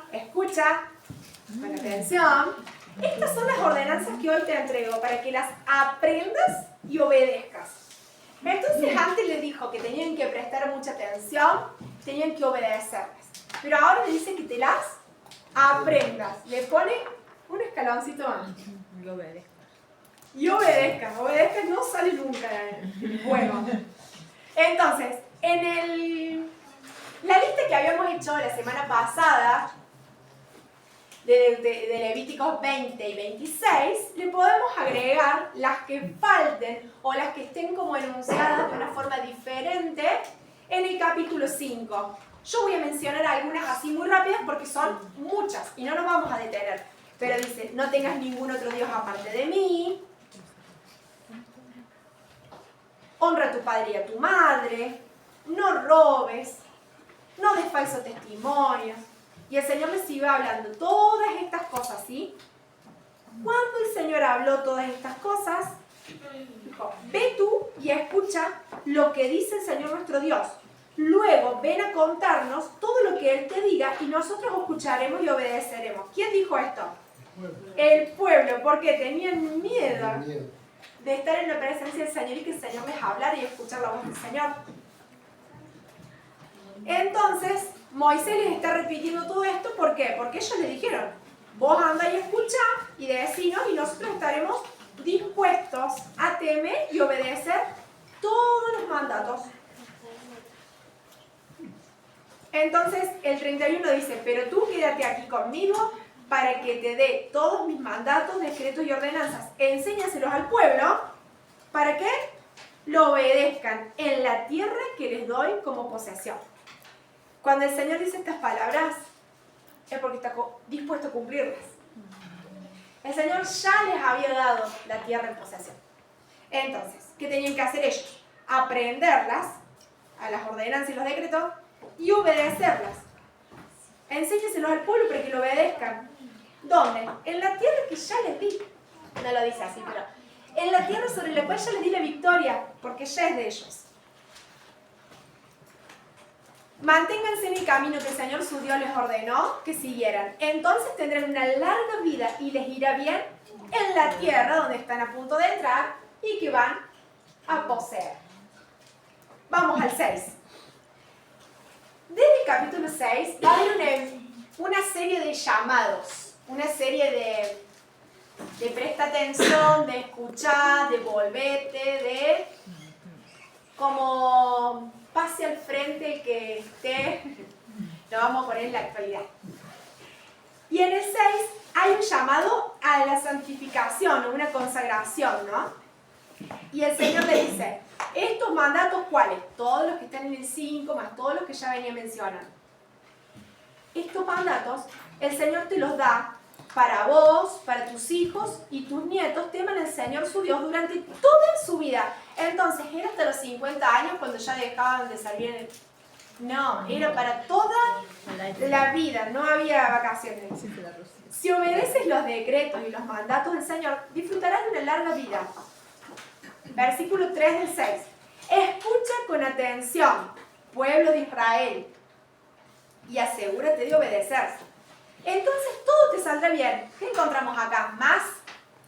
estas son las ordenanzas que hoy te entrego para que las aprendas y obedezcas. Entonces antes le dijo que tenían que prestar mucha atención, tenían que obedecerlas. Pero ahora le dice que te las aprendas. Le pone un escaloncito más. Y obedezcas. Obedezcas no sale nunca el juego. Entonces, en la lista que habíamos hecho la semana pasada, de Levíticos 20 y 26, le podemos agregar las que falten o las que estén como enunciadas de una forma diferente en el capítulo 5. Yo voy a mencionar algunas así muy rápidas porque son muchas y no nos vamos a detener. Pero dice, no tengas ningún otro Dios aparte de mí. Honra a tu padre y a tu madre. No robes. No des falso testimonio. Y el Señor les iba hablando todas estas cosas cosas, ¿sí? Cuando el Señor habló todas estas cosas, dijo, ve tú y escucha lo que dice el Señor nuestro Dios. Luego ven a contarnos todo lo que Él te diga y nosotros escucharemos y obedeceremos. ¿Quién dijo esto? El pueblo, porque tenían miedo de estar en la presencia del Señor y que el Señor les hablara y escuchar la voz del Señor. Entonces, Moisés les está repitiendo todo esto, ¿por qué? Porque ellos le dijeron, vos andá y escuchá y decinos y nosotros estaremos dispuestos a temer y obedecer todos los mandatos. Entonces, el 31 dice, pero tú quédate aquí conmigo para que te dé todos mis mandatos, decretos y ordenanzas. Enséñaselos al pueblo, ¿para qué? Lo obedezcan en la tierra que les doy como posesión. Cuando el Señor dice estas palabras, es porque está dispuesto a cumplirlas. El Señor ya les había dado la tierra en posesión. Entonces, ¿qué tenían que hacer ellos? Aprenderlas, a las ordenanzas y los decretos, y obedecerlas. Enséñaselos al pueblo para que lo obedezcan. ¿Dónde? En la tierra que ya les di. No lo dice así, pero en la tierra sobre la cual ya les di la victoria, porque ya es de ellos. Manténganse en el camino que el Señor su Dios les ordenó que siguieran. Entonces tendrán una larga vida y les irá bien en la tierra donde están a punto de entrar y que van a poseer. Vamos al 6. Desde el capítulo 6 va a haber una serie de llamados, una serie de presta atención, de escuchar, de volvete, de como pase al frente que esté, lo vamos a poner en la actualidad. Y en el 6 hay un llamado a la santificación, una consagración, ¿no? Y el Señor le dice, estos mandatos, ¿cuáles? Todos los que están en el 5, más todos los que ya venía mencionando. Estos mandatos, el Señor te los da para vos, para tus hijos y tus nietos, teman al Señor su Dios durante toda su vida. Entonces, ¿era hasta los 50 años cuando ya dejaban de salir en el... No, era para toda la vida, no había vacaciones. Si obedeces los decretos y los mandatos del Señor, disfrutarás de una larga vida. Versículo 3 del 6. Escucha con atención, pueblo de Israel, y asegúrate de obedecer. Entonces todo te saldrá bien. ¿Qué encontramos acá? Más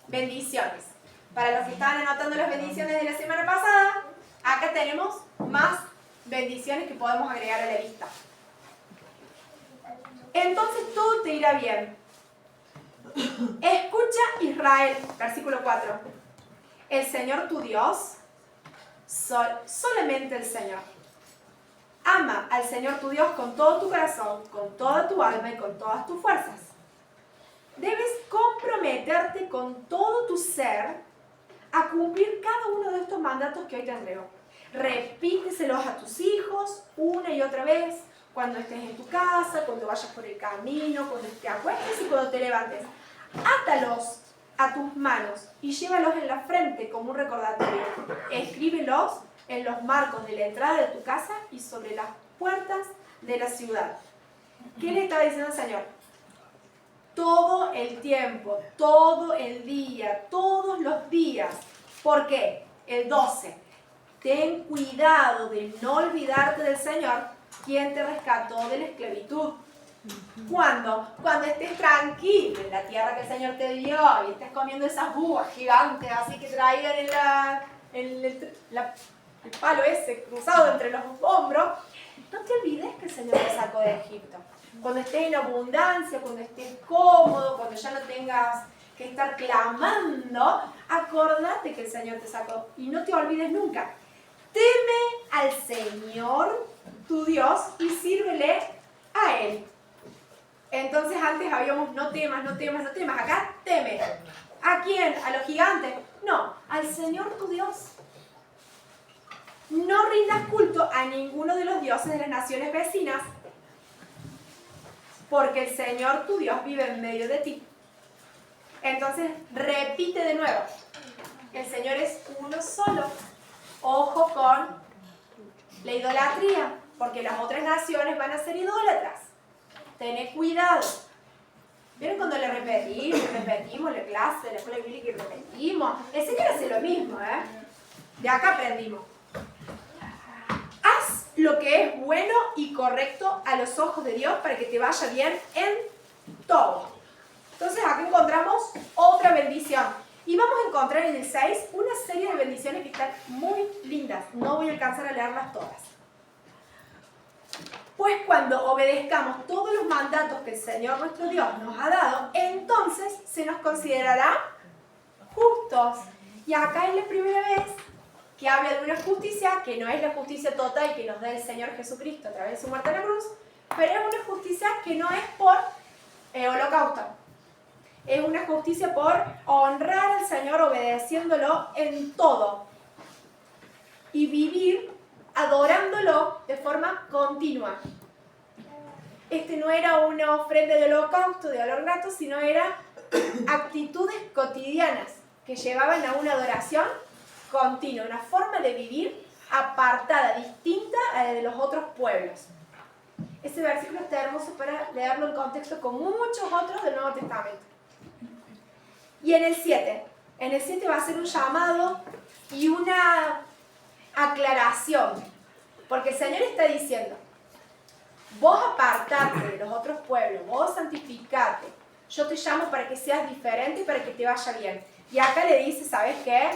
bendiciones. Para los que estaban anotando las bendiciones de la semana pasada, acá tenemos más bendiciones que podemos agregar a la lista. Entonces todo te irá bien. Escucha Israel, versículo 4. El Señor tu Dios, solamente el Señor. Ama al Señor tu Dios con todo tu corazón, con toda tu alma y con todas tus fuerzas. Debes comprometerte con todo tu ser a cumplir cada uno de estos mandatos que hoy te entrego. Repíteselos a tus hijos una y otra vez, cuando estés en tu casa, cuando vayas por el camino, cuando te acuestes y cuando te levantes. Átalos a tus manos y llévalos en la frente como un recordatorio. Escríbelos en los marcos de la entrada de tu casa y sobre las puertas de la ciudad. ¿Qué le estaba diciendo el Señor? Todo el tiempo, todo el día, todos los días. ¿Por qué? El 12. Ten cuidado de no olvidarte del Señor, quien te rescató de la esclavitud. ¿Cuándo? Cuando estés tranquilo en la tierra que el Señor te dio y estés comiendo esas uvas gigantes así que traían el palo ese cruzado entre los hombros. No te olvides que el Señor te sacó de Egipto. Cuando estés en abundancia, cuando estés cómodo, cuando ya no tengas que estar clamando, acordate que el Señor te sacó y no te olvides nunca. Teme al Señor tu Dios y sírvele a Él. Entonces antes habíamos no temas, no temas, no temas. Acá teme. ¿A quién? ¿A los gigantes? No, al Señor tu Dios. No rindas culto a ninguno de los dioses de las naciones vecinas, porque el Señor tu Dios vive en medio de ti. Entonces repite de nuevo. El Señor es uno solo. Ojo con la idolatría, porque las otras naciones van a ser idólatras. Tened cuidado. ¿Vieron cuando le repetimos la clase, la escuela bíblica y repetimos? El Señor hace lo mismo, ¿eh? De acá aprendimos. Haz lo que es bueno y correcto a los ojos de Dios para que te vaya bien en todo. Entonces acá encontramos otra bendición. Y vamos a encontrar en el 6 una serie de bendiciones que están muy lindas. No voy a alcanzar a leerlas todas. Pues cuando obedezcamos todos los mandatos que el Señor nuestro Dios nos ha dado, entonces se nos considerará justos. Y acá es la primera vez que habla de una justicia que no es la justicia total que nos da el Señor Jesucristo a través de su muerte en la cruz, pero es una justicia que no es por holocausto. Es una justicia por honrar al Señor obedeciéndolo en todo y vivir adorándolo de forma continua. Este no era una ofrenda de holocausto, de olor grato, sino era actitudes cotidianas que llevaban a una adoración continua, una forma de vivir apartada, distinta a la de los otros pueblos. Ese versículo está hermoso para leerlo en contexto con muchos otros del Nuevo Testamento. Y en el 7 va a ser un llamado y una aclaración, porque el Señor está diciendo, vos apartate de los otros pueblos, vos santificate, yo te llamo para que seas diferente y para que te vaya bien. Y acá le dice, ¿sabes qué?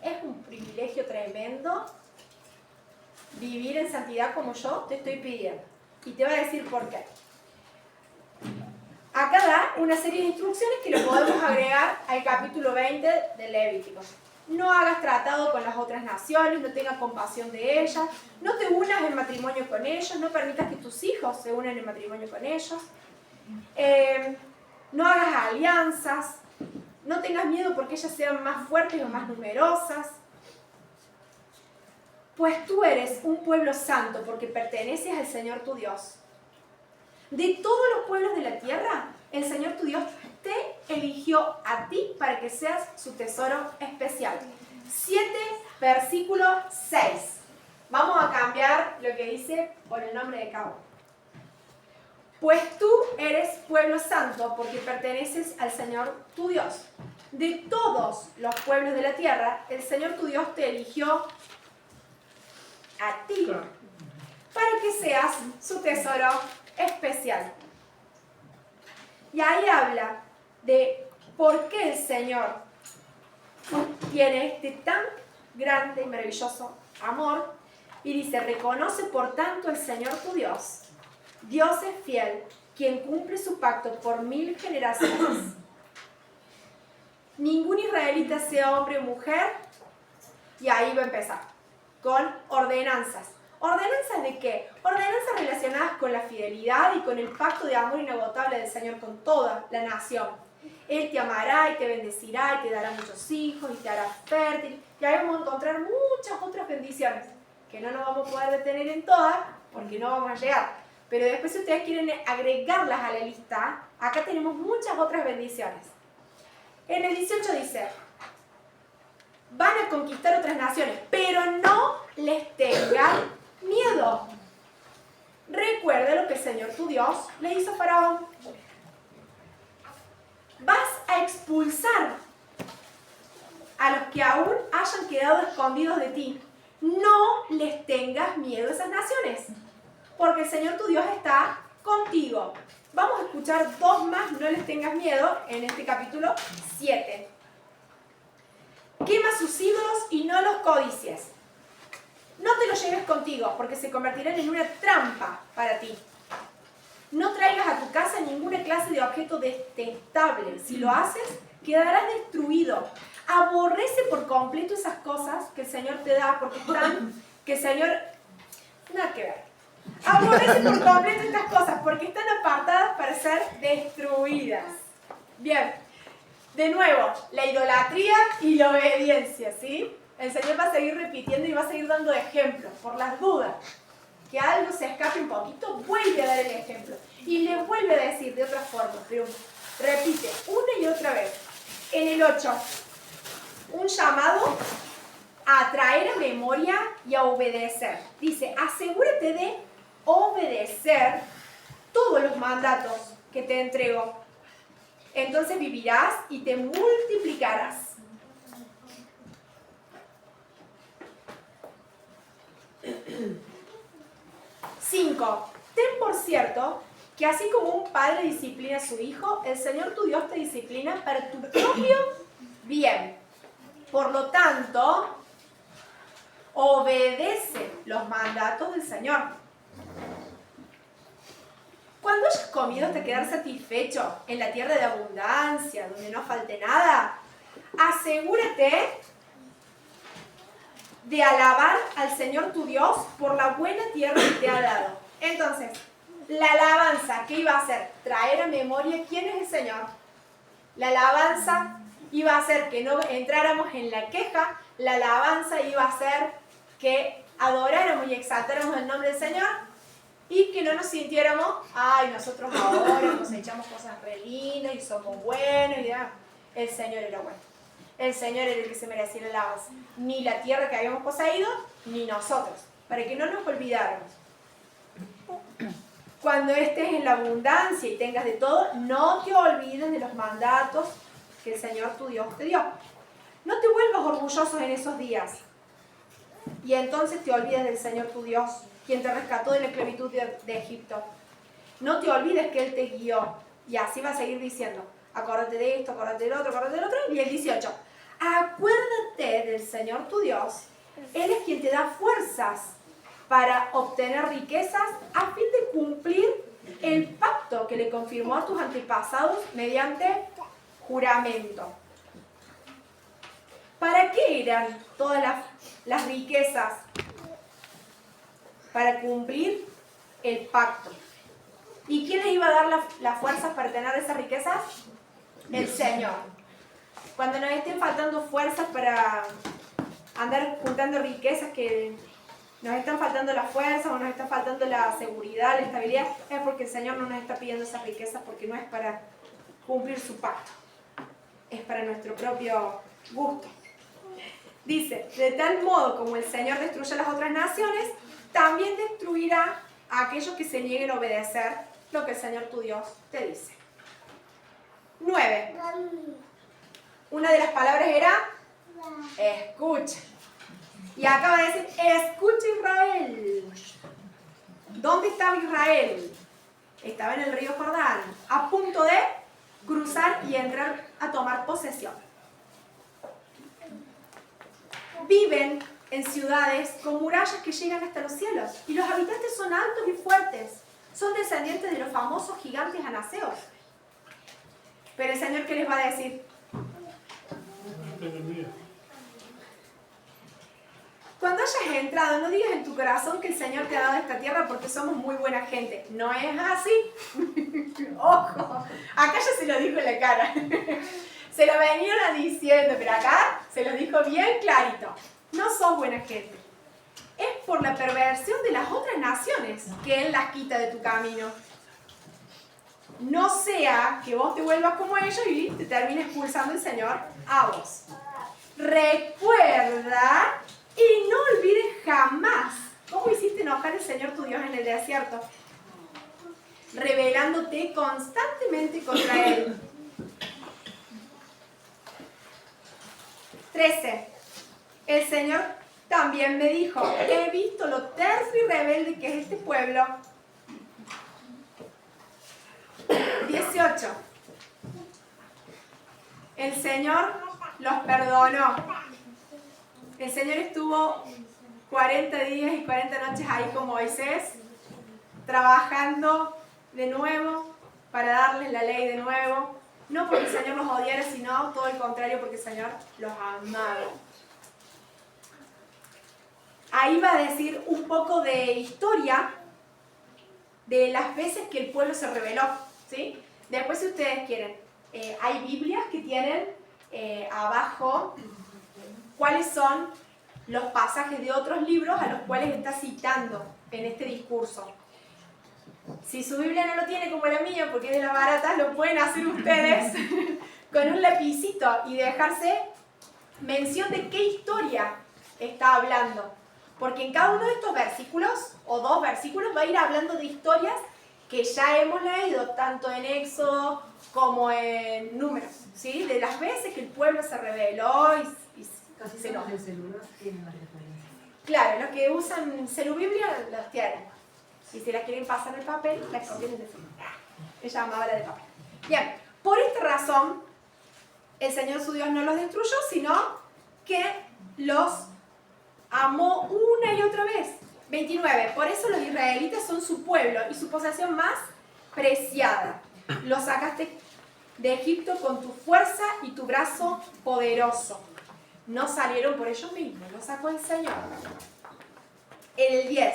Es un privilegio tremendo vivir en santidad como yo te estoy pidiendo. Y te voy a decir por qué. Acá da una serie de instrucciones que lo podemos agregar al capítulo 20 de Levítico. No hagas tratado con las otras naciones, no tengas compasión de ellas, no te unas en matrimonio con ellos, no permitas que tus hijos se unan en matrimonio con ellos, no hagas alianzas, no tengas miedo porque ellas sean más fuertes o más numerosas. Pues tú eres un pueblo santo porque perteneces al Señor tu Dios. De todos los pueblos de la tierra, el Señor tu Dios te eligió a ti para que seas su tesoro especial. 7, versículo 6. Vamos a cambiar lo que dice por el nombre de cada uno. Pues tú eres pueblo santo porque perteneces al Señor tu Dios. De todos los pueblos de la tierra, el Señor tu Dios te eligió a ti para que seas su tesoro especial. Y ahí habla de por qué el Señor tiene este tan grande y maravilloso amor. Y dice, reconoce por tanto al Señor tu Dios. Dios es fiel, quien cumple su pacto por 1000 generaciones. Ningún israelita, sea hombre o mujer, y ahí va a empezar, con ordenanzas. ¿Ordenanzas de qué? Ordenanzas relacionadas con la fidelidad y con el pacto de amor inagotable del Señor con toda la nación. Él te amará y te bendecirá y te dará muchos hijos y te hará fértil. Y ahí vamos a encontrar muchas otras bendiciones, que no nos vamos a poder detener en todas, porque no vamos a llegar. Pero después si ustedes quieren agregarlas a la lista, acá tenemos muchas otras bendiciones. En el 18 dice, van a conquistar otras naciones, pero no les tengan miedo. Recuerda lo que el Señor tu Dios le hizo a Faraón. Vas a expulsar a los que aún hayan quedado escondidos de ti. No les tengas miedo a esas naciones, porque el Señor tu Dios está contigo. Vamos a escuchar 2 más, no les tengas miedo, en este capítulo 7. Quema sus ídolos y no los codicies. No te los lleves contigo, porque se convertirán en una trampa para ti. No traigas a tu casa ninguna clase de objeto detestable. Si lo haces, quedarás destruido. Aborrece por completo esas cosas que el Señor te da, porque están, que el Señor, nada que ver. Aborrece por completo estas cosas, porque están apartadas para ser destruidas. Bien, de nuevo, la idolatría y la obediencia, ¿sí? El Señor va a seguir repitiendo y va a seguir dando ejemplos, por las dudas. Que algo se escape un poquito, vuelve a dar el ejemplo. Y le vuelve a decir de otra forma, pero repite una y otra vez. En el 8, un llamado a traer a memoria y a obedecer. Dice, asegúrate de obedecer todos los mandatos que te entrego. Entonces vivirás y te multiplicarás. Cinco. Ten por cierto que así como un padre disciplina a su hijo, el Señor tu Dios te disciplina para tu propio bien. Por lo tanto, obedece los mandatos del Señor. Cuando hayas comido hasta quedar satisfecho en la tierra de abundancia, donde no falte nada, asegúrate de alabar al Señor tu Dios por la buena tierra que te ha dado. Entonces, la alabanza, ¿qué iba a hacer? Traer a memoria quién es el Señor. La alabanza iba a hacer que no entráramos en la queja. La alabanza iba a hacer que adoráramos y exaltáramos el nombre del Señor y que no nos sintiéramos, ay, nosotros ahora nos echamos cosas re lindas y somos buenos y demás. El Señor era bueno. El Señor era el que se merecía la alabanza. Ni la tierra que habíamos poseído, ni nosotros. Para que no nos olvidáramos. Cuando estés en la abundancia y tengas de todo, no te olvides de los mandatos que el Señor tu Dios te dio. No te vuelvas orgullosos en esos días. Y entonces te olvides del Señor tu Dios, quien te rescató de la esclavitud de Egipto. No te olvides que Él te guió. Y así va a seguir diciendo, acuérdate de esto, acuérdate del otro, acuérdate del otro. Y el 18, acuérdate del Señor tu Dios. Él es quien te da fuerzas para obtener riquezas a fin de cumplir el pacto que le confirmó a tus antepasados mediante juramento. ¿Para qué eran todas las riquezas? Para cumplir el pacto. ¿Y quién les iba a dar las fuerzas para tener esas riquezas? El Señor. Cuando nos estén faltando fuerzas para andar juntando riquezas, que nos están faltando las fuerzas o nos está faltando la seguridad, la estabilidad, es porque el Señor no nos está pidiendo esas riquezas, porque no es para cumplir su pacto, es para nuestro propio gusto. Dice, de tal modo como el Señor destruye a las otras naciones, también destruirá a aquellos que se nieguen a obedecer lo que el Señor tu Dios te dice. 9. Una de las palabras era escucha. Y acaba de decir, escucha Israel. ¿Dónde estaba Israel? Estaba en el río Jordán, a punto de cruzar y entrar a tomar posesión. Viven en ciudades con murallas que llegan hasta los cielos. Y los habitantes son altos y fuertes. Son descendientes de los famosos gigantes anaseos. Pero el Señor, ¿qué les va a decir? No tengan miedo. Cuando hayas entrado, no digas en tu corazón que el Señor te ha dado esta tierra porque somos muy buena gente. No es así. Ojo, acá ya se lo dijo en la cara. Se lo venían diciendo, pero acá se lo dijo bien clarito. No sos buena gente. Es por la perversión de las otras naciones que Él las quita de tu camino. No sea que vos te vuelvas como ellos y te termine expulsando el Señor a vos. Recuerda y no olvides jamás cómo hiciste enojar al Señor tu Dios en el desierto, rebelándote constantemente contra Él. 13. El Señor también me dijo, he visto lo terco y rebelde que es este pueblo. 18. El Señor los perdonó. El Señor estuvo 40 días y 40 noches ahí con Moisés, trabajando de nuevo para darles la ley de nuevo. No porque el Señor los odiara, sino todo el contrario, porque el Señor los amaba. Ahí va a decir un poco de historia de las veces que el pueblo se rebeló, ¿sí? Después, si ustedes quieren, hay Biblias que tienen abajo cuáles son los pasajes de otros libros a los cuales está citando en este discurso. Si su Biblia no lo tiene como la mía, porque es de las baratas, lo pueden hacer ustedes con un lapicito y dejarse mención de qué historia está hablando. Porque en cada uno de estos versículos, o 2 versículos, va a ir hablando de historias que ya hemos leído, tanto en Éxodo como en Números, ¿sí? De las veces que el pueblo se rebeló y Casi se todos enojó. el celular tienen las referencias. Claro, los que usan Celubiblia las tienen. Y si las quieren pasar el papel, las contienen de celular. Ella amaba la de papel. Bien, por esta razón, el Señor su Dios no los destruyó, sino que los amó una y otra vez. 29. Por eso los israelitas son su pueblo y su posesión más preciada. Los sacaste de Egipto con tu fuerza y tu brazo poderoso. No salieron por ellos mismos, los sacó el Señor. En el 10.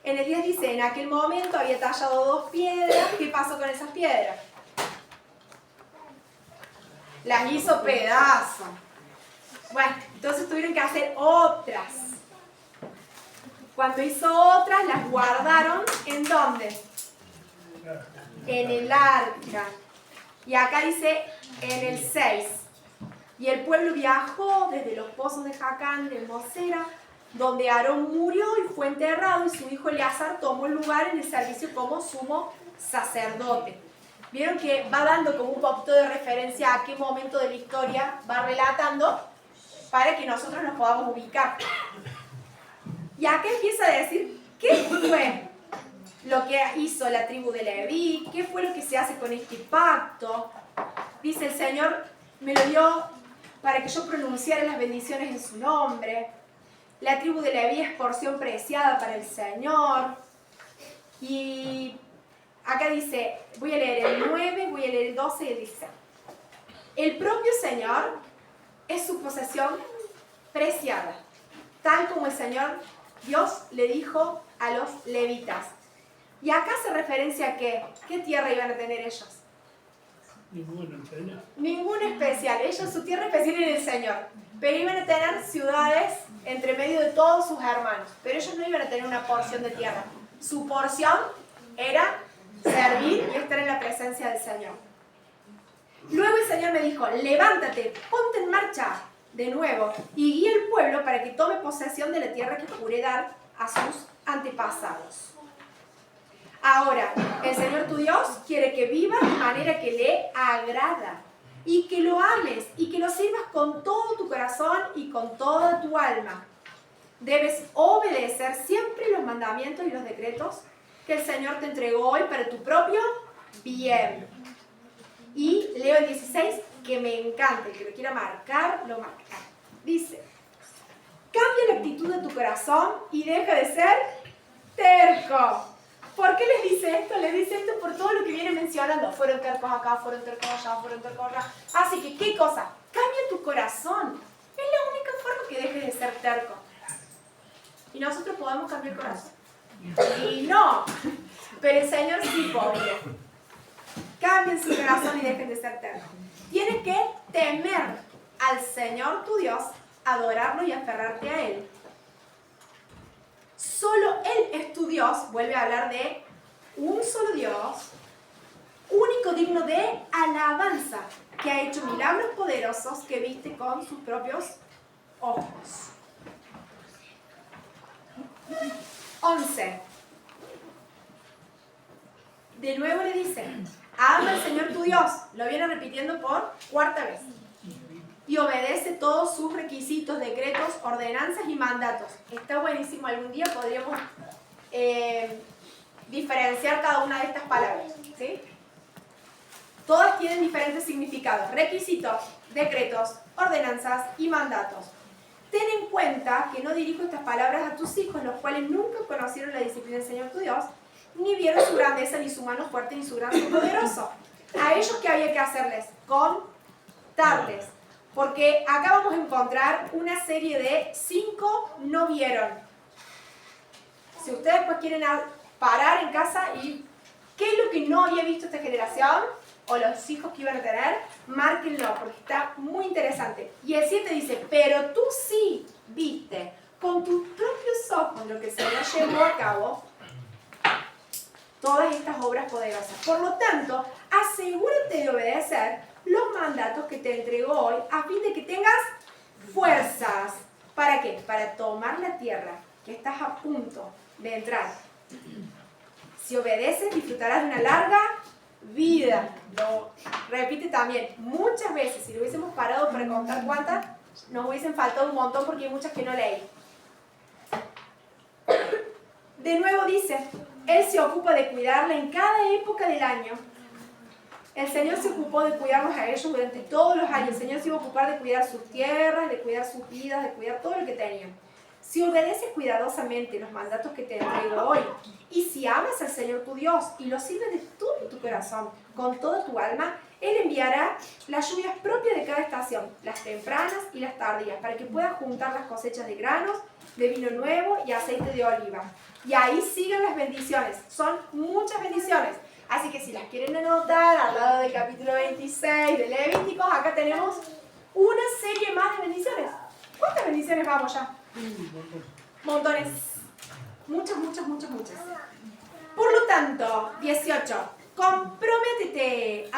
En el 10 dice, en aquel momento había tallado 2 piedras. ¿Qué pasó con esas piedras? Las hizo pedazos. Bueno, entonces tuvieron que hacer otras. Cuando hizo otras, las guardaron ¿en dónde? En el arca. Y acá dice en el 6. Y el pueblo viajó desde los pozos de Jacán, de Mosera, donde Aarón murió y fue enterrado, y su hijo Eleazar tomó el lugar en el servicio como sumo sacerdote. Vieron que va dando como un poquito de referencia a qué momento de la historia va relatando para que nosotros nos podamos ubicar. Y acá empieza a decir qué fue lo que hizo la tribu de Leví, qué fue lo que se hace con este pacto. Dice el Señor, me lo dio para que yo pronunciara las bendiciones en su nombre. La tribu de Leví es porción preciada para el Señor. Y acá dice, voy a leer el 9, voy a leer el 12 y el 16. El propio Señor es su posesión preciada, tal como el Señor Dios le dijo a los levitas. Y acá se referencia a ¿qué tierra iban a tener ellos? Ninguna pena. Ninguna especial. Ellos, su tierra especial era el Señor. Pero iban a tener ciudades entre medio de todos sus hermanos. Pero ellos no iban a tener una porción de tierra. Su porción era servir y estar en la presencia del Señor. Luego el Señor me dijo, levántate, ponte en marcha de nuevo y guía al pueblo para que tome posesión de la tierra que juré dar a sus antepasados. Ahora, el Señor tu Dios quiere que vivas de manera que le agrada y que lo ames y que lo sirvas con todo tu corazón y con toda tu alma. Debes obedecer siempre los mandamientos y los decretos que el Señor te entregó hoy para tu propio bien. Y leo el 16, que me encanta, el que lo quiera marcar, lo marca. Dice, cambia la actitud de tu corazón y deja de ser terco. ¿Por qué les dice esto? Les dice esto por todo lo que viene mencionando. Fueron tercos acá, fueron tercos allá, fueron tercos allá. Así que, ¿qué cosa? Cambia tu corazón. Es la única forma que dejes de ser terco. Y nosotros podemos cambiar el corazón. Y no. Pero el Señor sí podría. Cambien su corazón y dejen de ser tercos. Tienes que temer al Señor tu Dios, adorarlo y aferrarte a Él. Solo Él es tu Dios, vuelve a hablar de un solo Dios, único digno de alabanza, que ha hecho milagros poderosos que viste con sus propios ojos. 11. De nuevo le dice, ama al Señor tu Dios, lo viene repitiendo por 4ª vez. Y obedece todos sus requisitos, decretos, ordenanzas y mandatos. Está buenísimo, algún día podríamos diferenciar cada una de estas palabras, ¿sí? Todas tienen diferentes significados, requisitos, decretos, ordenanzas y mandatos. Ten en cuenta que no dirijo estas palabras a tus hijos, los cuales nunca conocieron la disciplina del Señor tu Dios, ni vieron su grandeza, ni su mano fuerte, ni su brazo poderoso. A ellos, ¿qué había que hacerles? Contarles. Porque acá vamos a encontrar una serie de 5 no vieron. Si ustedes pues quieren parar en casa y qué es lo que no había visto esta generación o los hijos que iban a tener, márquenlo porque está muy interesante. Y el 7 dice, pero tú sí viste con tus propios ojos lo que el Señor llevó a cabo todas estas obras poderosas. Por lo tanto, asegúrate de obedecer los mandatos que te entregó hoy a fin de que tengas fuerzas. ¿Para qué? Para tomar la tierra que estás a punto de entrar. Si obedeces, disfrutarás de una larga vida. Lo repite también muchas veces. Si lo hubiésemos parado para contar cuántas, nos hubiesen faltado un montón porque hay muchas que no leí. De nuevo dice, Él se ocupa de cuidarla en cada época del año. El Señor se ocupó de cuidarlos a ellos durante todos los años. El Señor se iba a ocupar de cuidar sus tierras, de cuidar sus vidas, de cuidar todo lo que tenían. Si obedeces cuidadosamente los mandatos que te entrego hoy, y si amas al Señor tu Dios y lo sirves de todo tu corazón, con toda tu alma, Él enviará las lluvias propias de cada estación, las tempranas y las tardías, para que puedas juntar las cosechas de granos, de vino nuevo y aceite de oliva. Y ahí siguen las bendiciones. Son muchas bendiciones. Así que si las quieren anotar al lado del capítulo 26 de Levíticos, acá tenemos una serie más de bendiciones. ¿Cuántas bendiciones vamos ya? Montones. Muchas, muchas, muchas, muchas. Por lo tanto, 18. Comprométete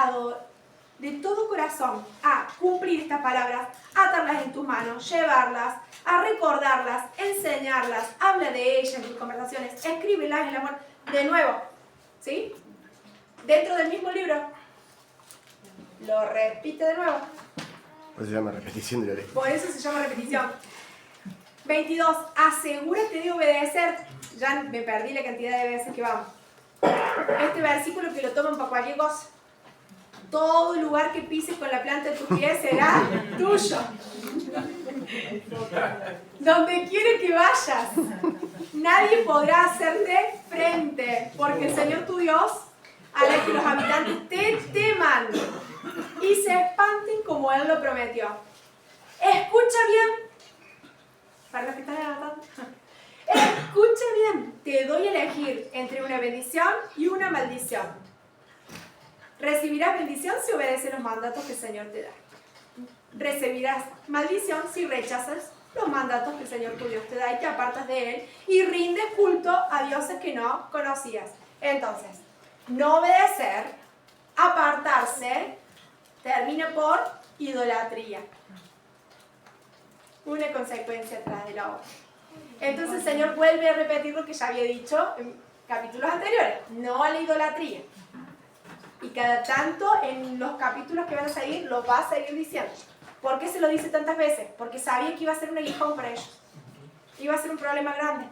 de todo corazón a cumplir estas palabras, atarlas en tus manos, llevarlas, a recordarlas, enseñarlas, habla de ellas en tus conversaciones, escríbelas en la mano. De nuevo, ¿sí? Dentro del mismo libro. Lo repite de nuevo. Pues se llama repetición de la ley. Por eso se llama repetición. 22. Asegúrate de obedecer. Ya me perdí la cantidad de veces que vamos. Este versículo que lo toman para cualquier cosa. Todo lugar que pises con la planta de tus pies será tuyo. Donde quiera que vayas, nadie podrá hacerte frente, porque el Señor tu Dios hará que los habitantes te teman y se espanten como Él lo prometió. Escucha bien. Para los que están anotando. Escucha bien. Te doy a elegir entre una bendición y una maldición. Recibirás bendición si obedeces los mandatos que el Señor te da. Recibirás maldición si rechazas los mandatos que el Señor tu Dios te da y te apartas de Él y rindes culto a dioses que no conocías. Entonces, no obedecer, apartarse, termina por idolatría. Una consecuencia atrás de la otra. Entonces el Señor vuelve a repetir lo que ya había dicho en capítulos anteriores. No a la idolatría. Y cada tanto en los capítulos que van a seguir lo va a seguir diciendo. ¿Por qué se lo dice tantas veces? Porque sabía que iba a ser un aguijón para ellos. Iba a ser un problema grande.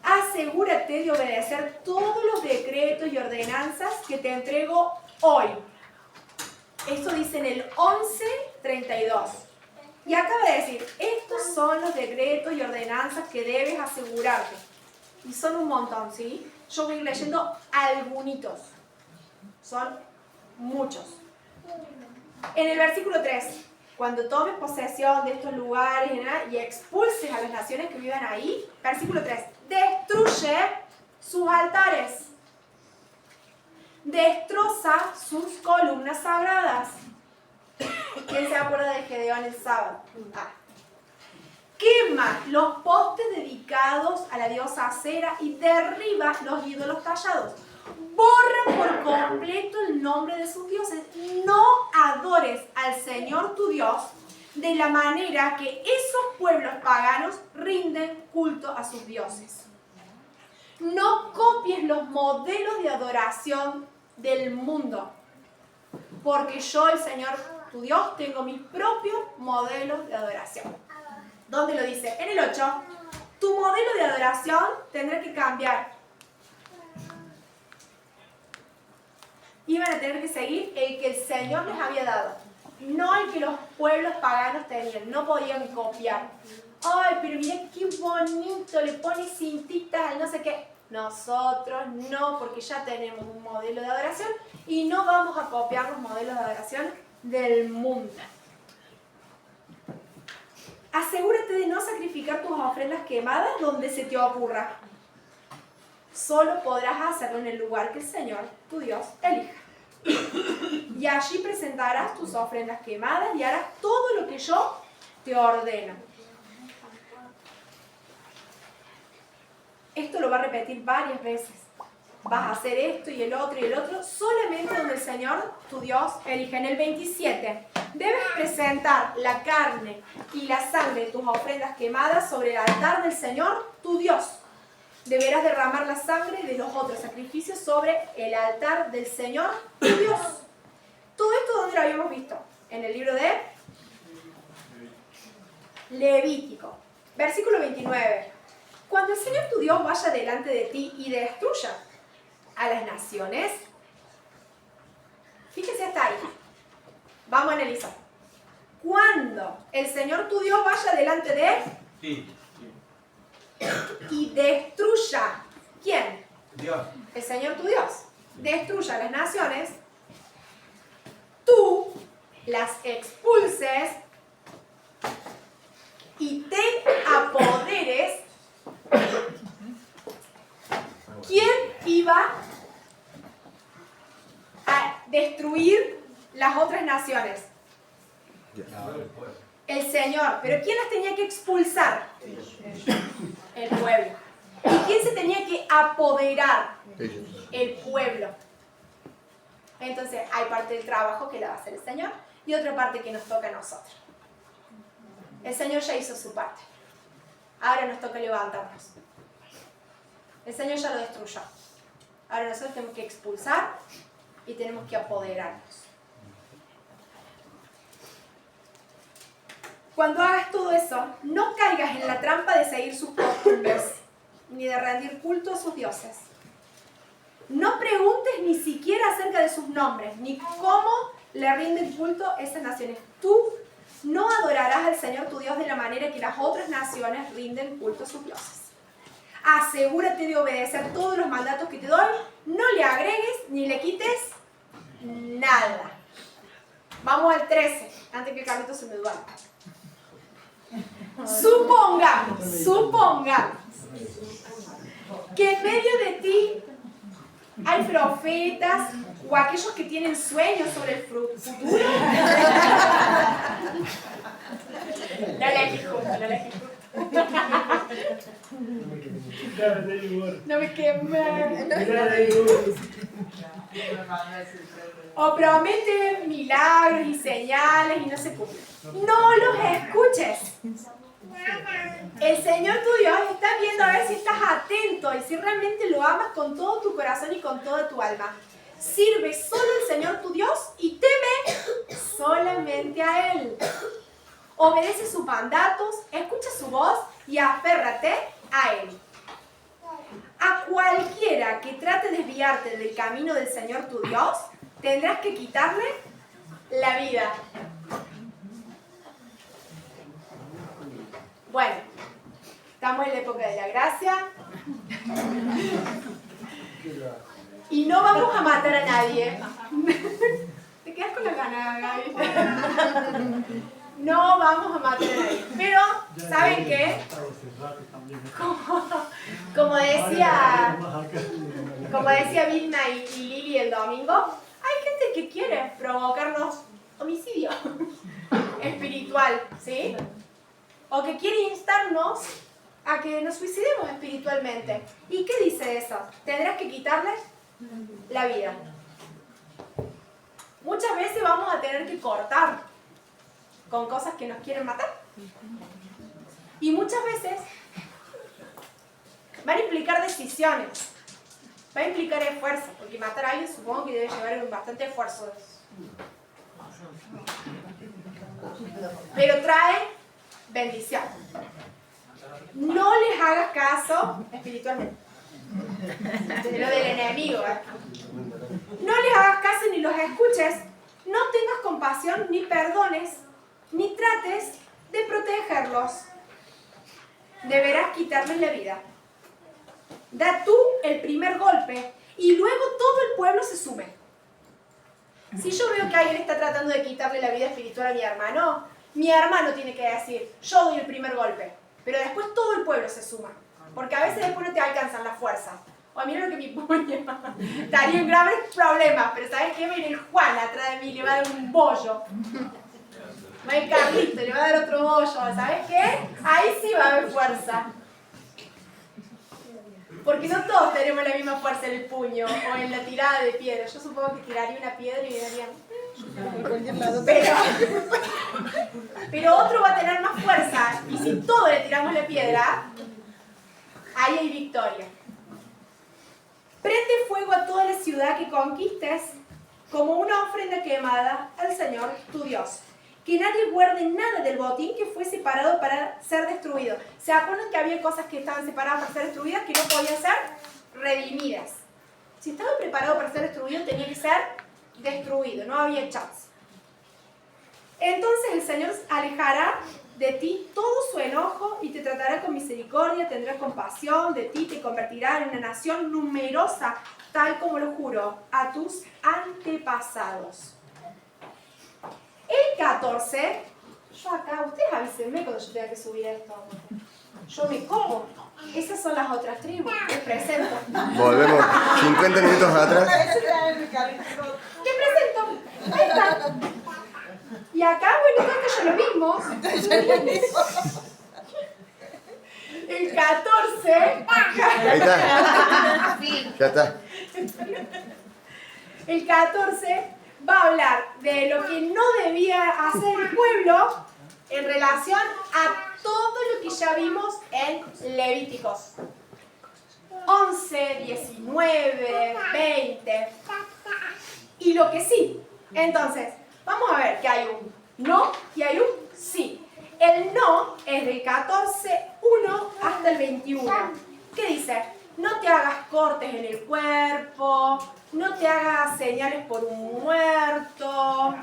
Asegúrate de obedecer todos los decretos y ordenanzas que te entrego hoy. Esto dice en el 11:32. Y acaba de decir, estos son los decretos y ordenanzas que debes asegurarte. Y son un montón, ¿sí? Yo voy a ir leyendo algunitos. Son muchos. En el versículo 3, cuando tomes posesión de estos lugares y expulses a las naciones que vivan ahí, versículo 3, destruye sus altares, destroza sus columnas sagradas. ¿Quién se acuerda de Gedeón el sábado? Quema los postes dedicados a la diosa Acera y derriba los ídolos tallados. Borra por completo el nombre de sus dioses. No adores al Señor tu Dios de la manera que esos pueblos paganos rinden culto a sus dioses. No copies los modelos de adoración del mundo, porque yo, el Señor tu Dios, tengo mis propios modelos de adoración. ¿Dónde lo dice? En el 8. Tu modelo de adoración tendrá que cambiar. Iban a tener que seguir el que el Señor les había dado, no el que los pueblos paganos tenían. No podían copiar. Ay, pero mira qué bonito, le pone cintitas al no sé qué. Nosotros no, porque ya tenemos un modelo de adoración y no vamos a copiar los modelos de adoración del mundo. Asegúrate de no sacrificar tus ofrendas quemadas donde se te ocurra. Solo podrás hacerlo en el lugar que el Señor, tu Dios, elija. Y allí presentarás tus ofrendas quemadas y harás todo lo que yo te ordeno. Esto lo va a repetir varias veces. Vas a hacer esto y el otro, solamente donde el Señor, tu Dios, elija. En el 27, debes presentar la carne y la sangre de tus ofrendas quemadas sobre el altar del Señor, tu Dios. deberás derramar la sangre de los otros sacrificios sobre el altar del Señor tu Dios. Todo esto, ¿dónde lo habíamos visto? En el libro de Levítico. Versículo 29. Cuando el Señor tu Dios vaya delante de ti y destruya a las naciones, fíjese hasta ahí. Vamos a analizar. Cuando el Señor tu Dios vaya delante de él y destruya, ¿quién? Dios. El Señor tu Dios. Destruya las naciones, tú las expulses y te apoderes. ¿Quién iba a destruir las otras naciones? El Señor. ¿Pero quién las tenía que expulsar? El pueblo. ¿Y quién se tenía que apoderar? El pueblo. Entonces hay parte del trabajo que la va a hacer el Señor y otra parte que nos toca a nosotros. El Señor ya hizo su parte. Ahora nos toca levantarnos. El Señor ya lo destruyó. Ahora nosotros tenemos que expulsar y tenemos que apoderarnos. Cuando hagas todo eso, no caigas en la trampa de seguir sus costumbres, ni de rendir culto a sus dioses. No preguntes ni siquiera acerca de sus nombres, ni cómo le rinden culto a esas naciones. Tú no adorarás al Señor tu Dios de la manera que las otras naciones rinden culto a sus dioses. Asegúrate de obedecer todos los mandatos que te doy, no le agregues ni le quites nada. Vamos al 13, antes que el Carlito se me duerma. Supongamos que en medio de ti hay profetas o aquellos que tienen sueños sobre el futuro. No le elegí justo. No me quemé. O promete milagros y señales y no se cumple. No los escuches. El Señor tu Dios está viendo a ver si estás atento y si realmente lo amas con todo tu corazón y con toda tu alma. Sirve solo al Señor tu Dios y teme solamente a Él. Obedece sus mandatos, escucha su voz y aférrate a Él. A cualquiera que trate de desviarte del camino del Señor tu Dios, tendrás que quitarle la vida. Bueno, estamos en la época de la gracia y no vamos a matar a nadie. ¿Te quedas con la gana, Gaby? No vamos a matar a nadie. Pero, ¿saben qué? Como decía Vilma y Lili el domingo, hay gente que quiere provocarnos homicidio espiritual, ¿sí? O que quiere instarnos a que nos suicidemos espiritualmente. ¿Y qué dice eso? Tendrás que quitarles la vida. Muchas veces vamos a tener que cortar con cosas que nos quieren matar. Y muchas veces van a implicar decisiones, va a implicar esfuerzo, porque matar a alguien supongo que debe llevar bastante esfuerzo. Pero trae bendición. No les hagas caso espiritualmente. De lo del enemigo. No les hagas caso ni los escuches. No tengas compasión ni perdones, ni trates de protegerlos. Deberás quitarles la vida. Da tú el primer golpe y luego todo el pueblo se sume. Si yo veo que alguien está tratando de quitarle la vida espiritual a mi hermano tiene que decir, yo doy el primer golpe, pero después todo el pueblo se suma, porque a veces después no te alcanzan las fuerzas. O mira lo que mi puño estaría en graves problemas, pero ¿sabes qué? Va a ir el Juan atrás de mí y le va a dar un bollo. Va a ir Carlito y le va a dar otro bollo, ¿sabes qué? Ahí sí va a haber fuerza. Porque no todos tenemos la misma fuerza en el puño o en la tirada de piedra. Yo supongo que tiraría una piedra y daría... Pero otro va a tener más fuerza. Y si todos le tiramos la piedra, ahí hay victoria. Prende fuego a toda la ciudad que conquistes como una ofrenda quemada al Señor tu Dios. Que nadie guarde nada del botín que fue separado para ser destruido. ¿Se acuerdan que había cosas que estaban separadas para ser destruidas que no podían ser redimidas? Si estaba preparado para ser destruido, tenía que ser destruido, no había chance. Entonces el Señor alejará de ti todo su enojo y te tratará con misericordia, tendrá compasión de ti, te convertirá en una nación numerosa, tal como lo juró a tus antepasados. El 14, yo acá, ustedes avísenme cuando yo tenga que subir esto. Yo me como. Esas son las otras tribus, les presento. Volvemos 50 minutos atrás. ¿Qué presento? Ahí está. Y acá, bueno, esto yo lo mismo. El 14. Ahí está. Ya está. El 14 va a hablar de lo que no debía hacer el pueblo en relación a todo lo que ya vimos en Levíticos. 11, 19, 20. Y lo que sí. Entonces, vamos a ver que hay un no y hay un sí. El no es del 14:1 hasta el 21. ¿Qué dice? No te hagas cortes en el cuerpo, no te hagas señales por un muerto,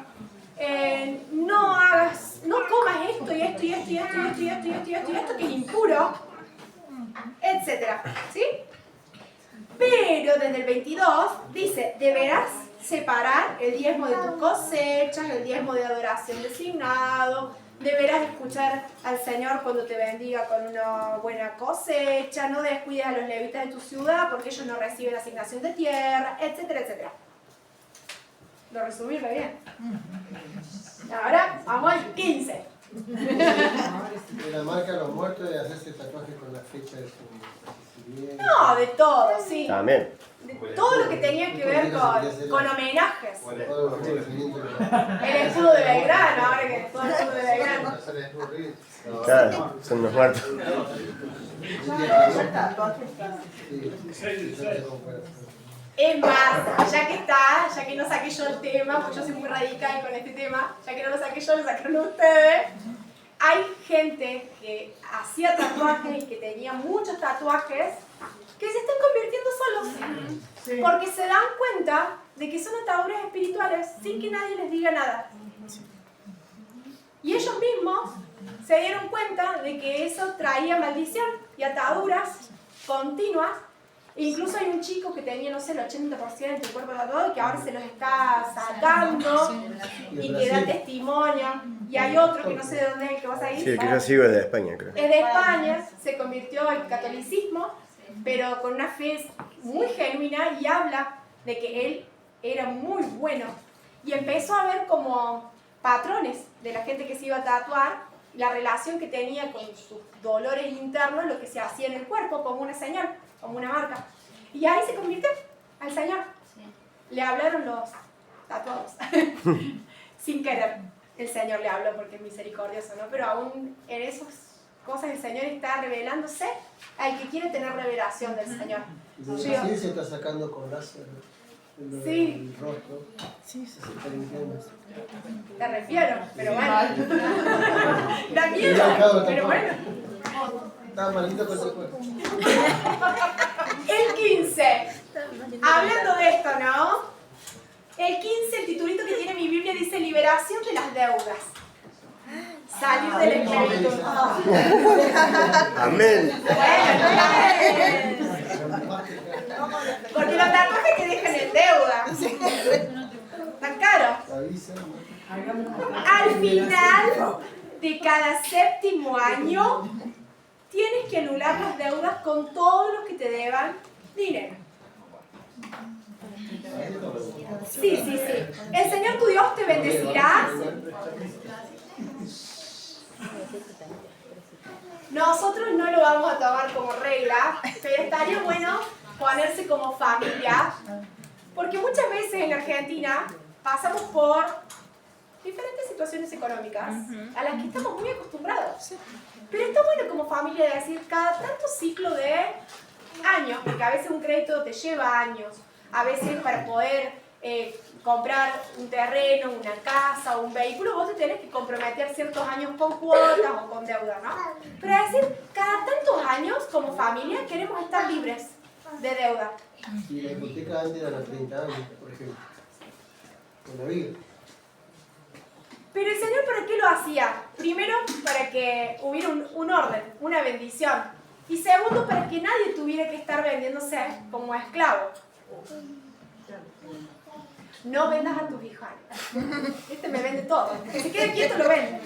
no comas esto y esto y esto y esto y esto y esto y esto y esto y esto que es impuro, etc. ¿Sí? Pero desde el 22 dice, deberás separar el diezmo de tus cosechas, el diezmo de adoración designado, deberás escuchar al Señor cuando te bendiga con una buena cosecha, no descuides a los levitas de tu ciudad porque ellos no reciben asignación de tierra, etcétera, etcétera. ¿Lo resumí re bien? Ahora vamos al 15. De la marca de los muertos y hacerse tatuaje con la fecha de su nacimiento. No, de todo, sí. También. De todo lo que tenía que ver con homenajes. Todos los reconocimientos. El escudo de Belgrano, ahora que todo el escudo de Belgrano. Claro, son los muertos. Es más, ya que no saqué yo el tema, porque yo soy muy radical con este tema, ya que no lo saqué yo, lo sacaron ustedes. Hay gente que hacía tatuajes y que tenía muchos tatuajes que se están convirtiendo solos. Porque se dan cuenta de que son ataduras espirituales sin que nadie les diga nada. Y ellos mismos se dieron cuenta de que eso traía maldición y ataduras continuas. Incluso hay un chico que tenía, no sé, el 80% del cuerpo tatuado y que ahora se los está sacando y que da testimonio. Y hay otro que no sé de dónde es el que vas a ir. Sí, el que yo sigo es de España, creo. Es de España, se convirtió al catolicismo, pero con una fe muy genuina y habla de que él era muy bueno. Y empezó a ver como patrones de la gente que se iba a tatuar, la relación que tenía con sus dolores internos, lo que se hacía en el cuerpo como una señal, como una marca. Y ahí se convirtió al Señor. Le hablaron los tatuados. Sin querer, el Señor le habló porque es misericordioso, ¿no? Pero aún en esas cosas el Señor está revelándose al que quiere tener revelación del Señor. Sí, se está sacando con láser el rostro. Sí, se está limpiando. Te refiero, pero bueno. Da miedo, pero bueno. Está maldito con su cuerpo. El 15. Hablando de esto, ¿no? El 15, el titulito que tiene mi Biblia dice liberación de las deudas. Salir de la esclavitud. Amén. Porque los tatuajes te dejan en deuda. Tan caro. Al final de cada séptimo año, tienes que anular las deudas con todos los que te deban dinero. Sí, sí, sí. El Señor tu Dios te bendecirá. Nosotros no lo vamos a tomar como regla, pero estaría bueno ponerse como familia, porque muchas veces en Argentina pasamos por diferentes situaciones económicas a las que estamos muy acostumbrados. Pero está bueno como familia decir cada tanto ciclo de años, porque a veces un crédito te lleva años, a veces para poder comprar un terreno, una casa, un vehículo, vos te tenés que comprometer ciertos años con cuotas o con deuda, ¿no? Pero es decir, cada tantos años como familia queremos estar libres de deuda. Y la hipoteca antes era los 30 años, por ejemplo. Con la vida. Pero el Señor, ¿para qué lo hacía? Primero, para que hubiera un orden, una bendición. Y segundo, para que nadie tuviera que estar vendiéndose como esclavo. No vendas a tus hijos. Este me vende todo. Que se quede quieto, lo vende.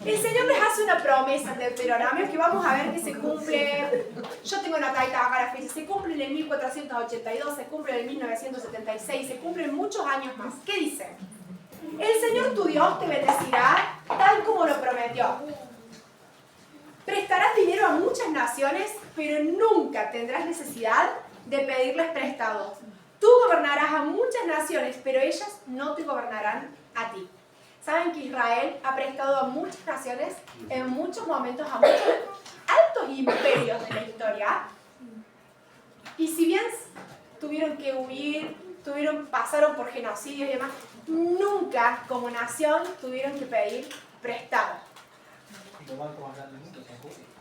El Señor les hace una promesa en Deuteronomio que vamos a ver que se cumple. Yo tengo una taita acá la fecha. Se cumple en el 1482, se cumple en el 1976, se cumplen muchos años más. ¿Qué dice? El Señor tu Dios te bendecirá tal como lo prometió. Prestarás dinero a muchas naciones, pero nunca tendrás necesidad de pedirles prestado. Tú gobernarás a muchas naciones, pero ellas no te gobernarán a ti. ¿Saben que Israel ha prestado a muchas naciones en muchos momentos, a muchos altos imperios de la historia? Y si bien tuvieron que huir, pasaron por genocidios y demás, nunca como nación tuvieron que pedir prestado.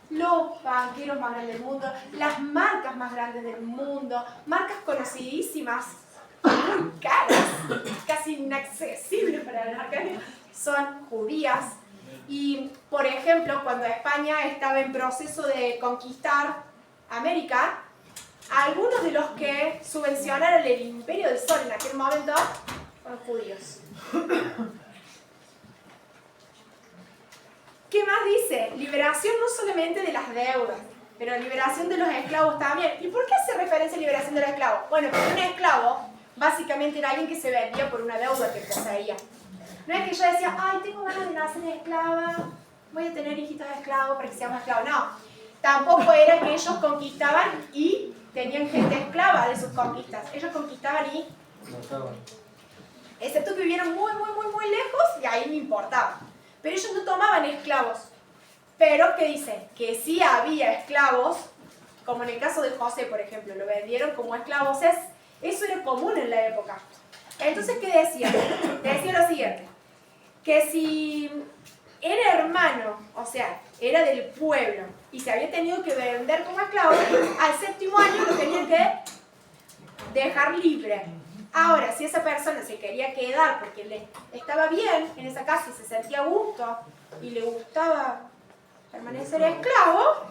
Los banqueros más grandes del mundo, las marcas más grandes del mundo, marcas conocidísimas, muy caras, casi inaccesibles para el arcanio, son judías. Y, por ejemplo, cuando España estaba en proceso de conquistar América, algunos de los que subvencionaron el Imperio del Sol en aquel momento fueron judíos. ¿Qué más dice? Liberación no solamente de las deudas, pero liberación de los esclavos también. ¿Y por qué hace referencia a liberación de los esclavos? Bueno, porque un esclavo básicamente era alguien que se vendía por una deuda que poseía. No es que yo decía, ay, tengo ganas de nacer esclava, voy a tener hijitos de esclavos para que seamos esclavos. No, tampoco era que ellos conquistaban y tenían gente esclava de sus conquistas. Ellos conquistaban y Mataban. excepto que vivieran muy lejos y ahí no importaba. Pero ellos no tomaban esclavos. Pero, ¿qué dice? Que sí había esclavos, como en el caso de José, por ejemplo, lo vendieron como esclavos. Eso era común en la época. Entonces, ¿qué decía? Decía lo siguiente, que si era hermano, o sea, era del pueblo, y se había tenido que vender como esclavo, al 7º año lo tenían que dejar libre. Ahora, si esa persona se quería quedar porque le estaba bien en esa casa y se sentía a gusto y le gustaba permanecer esclavo,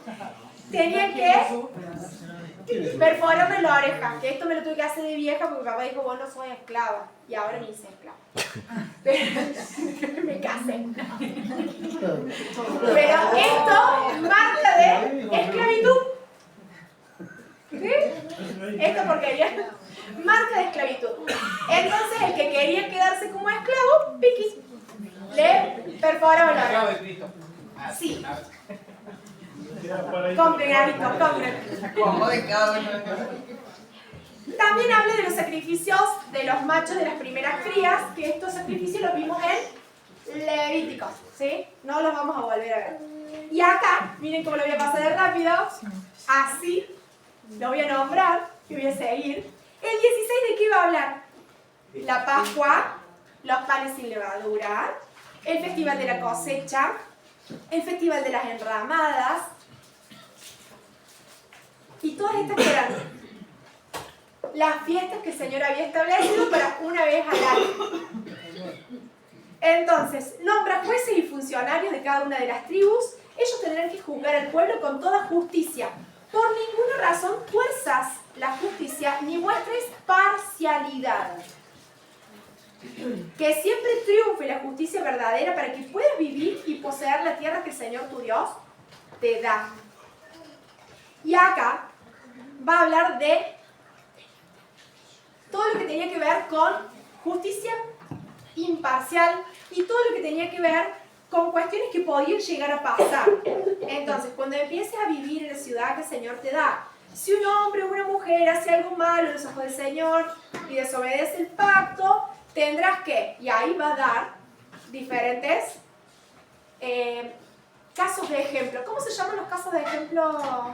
tenía que perforarme la oreja, que esto me lo tuve que hacer de vieja porque mi papá dijo, vos no sos esclava, y ahora me hice esclava. Pero me casé. Pero esto marca de esclavitud. ¿Sí? Esta porquería marca de esclavitud. Entonces el que quería quedarse como esclavo, piqui, le perforaba la oreja. Sí. Compren, Arito, compren. También habla de los sacrificios de los machos de las primeras crías, que estos sacrificios los vimos en Levíticos, ¿sí? No los vamos a volver a ver. Y acá, miren cómo lo voy a pasar de rápido, así, lo voy a nombrar, y voy a seguir. El 16, ¿de qué va a hablar? La Pascua, los panes sin levadura, el Festival de la Cosecha, el Festival de las Enramadas, y todas estas que eran las fiestas que el Señor había establecido para una vez al año. Entonces, nombra jueces y funcionarios de cada una de las tribus. Ellos tendrán que juzgar al pueblo con toda justicia. Por ninguna razón fuerzas la justicia ni muestres parcialidad. Que siempre triunfe la justicia verdadera para que puedas vivir y poseer la tierra que el Señor tu Dios te da. Y acá va a hablar de todo lo que tenía que ver con justicia imparcial y todo lo que tenía que ver con cuestiones que podían llegar a pasar. Entonces, cuando empieces a vivir en la ciudad que el Señor te da, si un hombre o una mujer hace algo malo en los ojos del Señor y desobedece el pacto, tendrás que, y ahí va a dar diferentes casos de ejemplo. ¿Cómo se llaman los casos de ejemplo?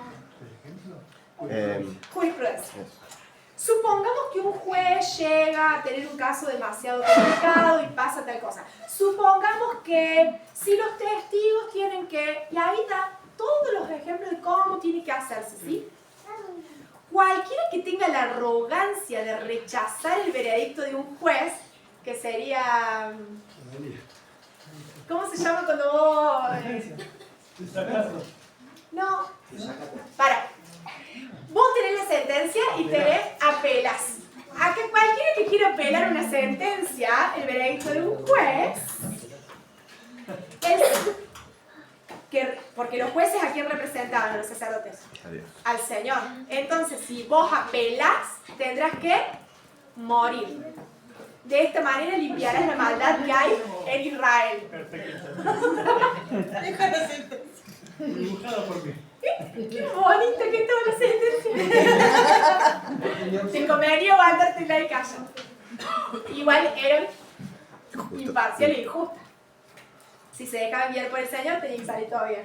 Jurisprudencia. Supongamos que un juez llega a tener un caso demasiado complicado y pasa tal cosa. Supongamos que si los testigos tienen que... Y ahí da todos los ejemplos de cómo tiene que hacerse, ¿sí? Cualquiera que tenga la arrogancia de rechazar el veredicto de un juez, que sería... ¿Cómo se llama cuando vos...? No. Para. Vos tenés la sentencia y tenés apelas. A que cualquiera que quiera apelar una sentencia, el veredicto de un juez, porque los jueces ¿a quién representaban? Los sacerdotes. Al Señor. Entonces, si vos apelás, tendrás que morir. De esta manera limpiarás la maldad que hay en Israel. Dibujado por mí. Qué bonito que toda la sentencia. Te convenía aguantarte la de casa. Igual eran imparciales e injustas. Si se dejaban guiar por el Señor, tenían que salir todavía.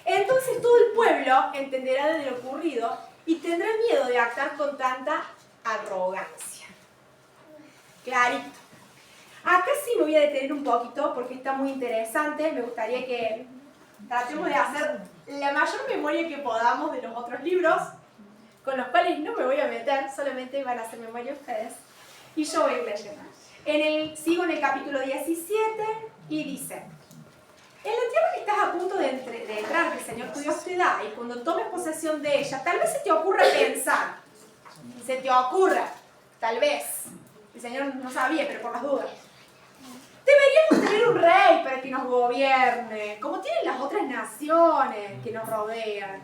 Entonces todo el pueblo entenderá de lo ocurrido y tendrá miedo de actuar con tanta arrogancia. Clarito. Acá sí me voy a detener un poquito porque está muy interesante. Me gustaría que tratemos de hacer la mayor memoria que podamos de los otros libros, con los cuales no me voy a meter, solamente van a hacer memoria ustedes. Y yo voy a ir leyendo. Sigo en el capítulo 17 y dice: en la tierra que estás a punto de entrar, que el Señor tu Dios te da, y cuando tomes posesión de ella, tal vez se te ocurra pensar, tal vez, el Señor no sabía, pero por las dudas, deberíamos tener un rey para que nos gobierne, como tienen las otras naciones que nos rodean.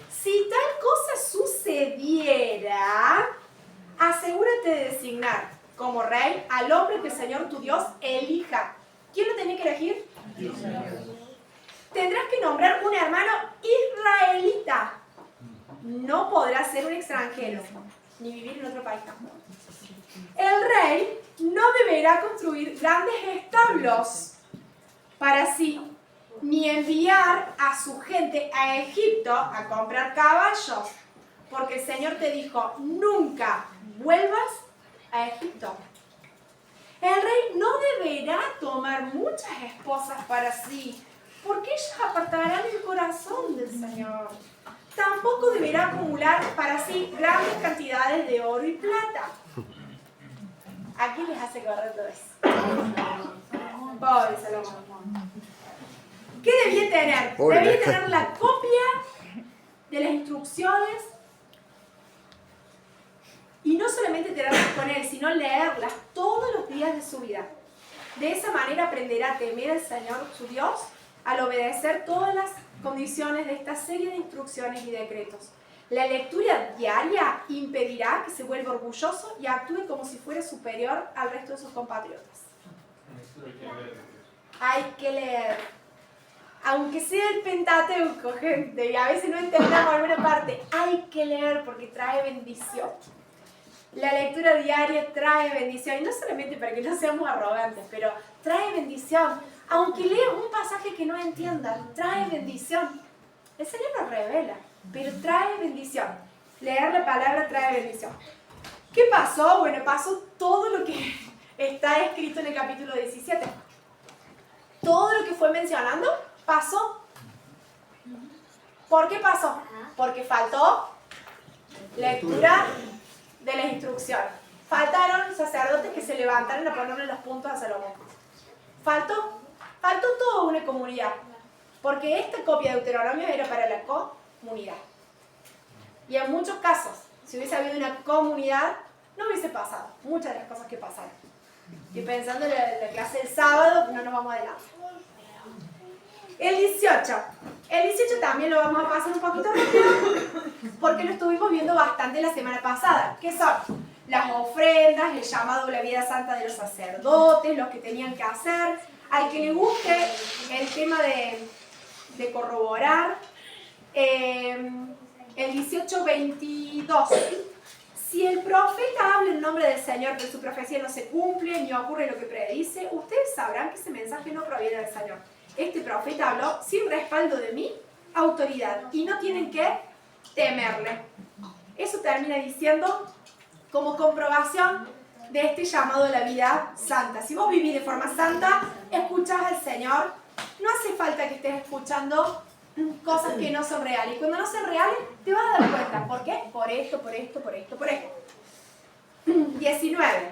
Si tal cosa sucediera, asegúrate de designar como rey al hombre que el Señor tu Dios elija. ¿Quién lo tenía que elegir? Dios. Tendrás que nombrar un hermano israelita. No podrá ser un extranjero, ni vivir en otro país tampoco. El rey no deberá construir grandes establos para sí, ni enviar a su gente a Egipto a comprar caballos, porque el Señor te dijo: nunca vuelvas a Egipto. El rey no deberá tomar muchas esposas para sí, porque ellas apartarán el corazón del Señor. Tampoco deberá acumular para sí grandes cantidades de oro y plata. ¿A quién les hace correr todo eso? Pobre Salomón. ¿Qué debía tener? Debía tener la copia de las instrucciones y no solamente tenerlas con él, sino leerlas todos los días de su vida. De esa manera aprenderá a temer al Señor su Dios al obedecer todas las condiciones de esta serie de instrucciones y decretos. La lectura diaria impedirá que se vuelva orgulloso y actúe como si fuera superior al resto de sus compatriotas. Hay que leer. Aunque sea el Pentateuco, gente, y a veces no entendamos alguna parte, hay que leer porque trae bendición. La lectura diaria trae bendición, y no solamente para que no seamos arrogantes, pero trae bendición. Aunque leas un pasaje que no entiendas, trae bendición. El Señor nos revela, pero trae bendición. Leer la palabra trae bendición. ¿Qué pasó? Bueno, pasó todo lo que está escrito en el capítulo 17. Todo lo que fue mencionando pasó. ¿Por qué pasó? Porque faltó lectura de las instrucciones. Faltaron sacerdotes que se levantaron a ponerle los puntos a Salomón. Faltó toda una comunidad. Porque esta copia de Deuteronomio era para la comunidad. Y en muchos casos, si hubiese habido una comunidad, no hubiese pasado muchas de las cosas que pasaron. Y pensando en la clase del sábado, no nos vamos adelante. El 18 también lo vamos a pasar un poquito rápido porque lo estuvimos viendo bastante la semana pasada. ¿Qué son? Las ofrendas, el llamado a la vida santa de los sacerdotes, lo que tenían que hacer. Al que le guste el tema de corroborar, el 18:22. Si el profeta habla en nombre del Señor, pero su profecía no se cumple ni ocurre lo que predice, ustedes sabrán que ese mensaje no proviene del Señor. Este profeta habló sin respaldo de mi autoridad y no tienen que temerle. eso termina diciendo como comprobación de este llamado a la vida santa. Si vos vivís de forma santa, escuchás al Señor, no hace falta que estés escuchando cosas que no son reales. Y cuando no son reales, te vas a dar cuenta. ¿Por qué? Por esto, por esto, por esto, por esto. 19.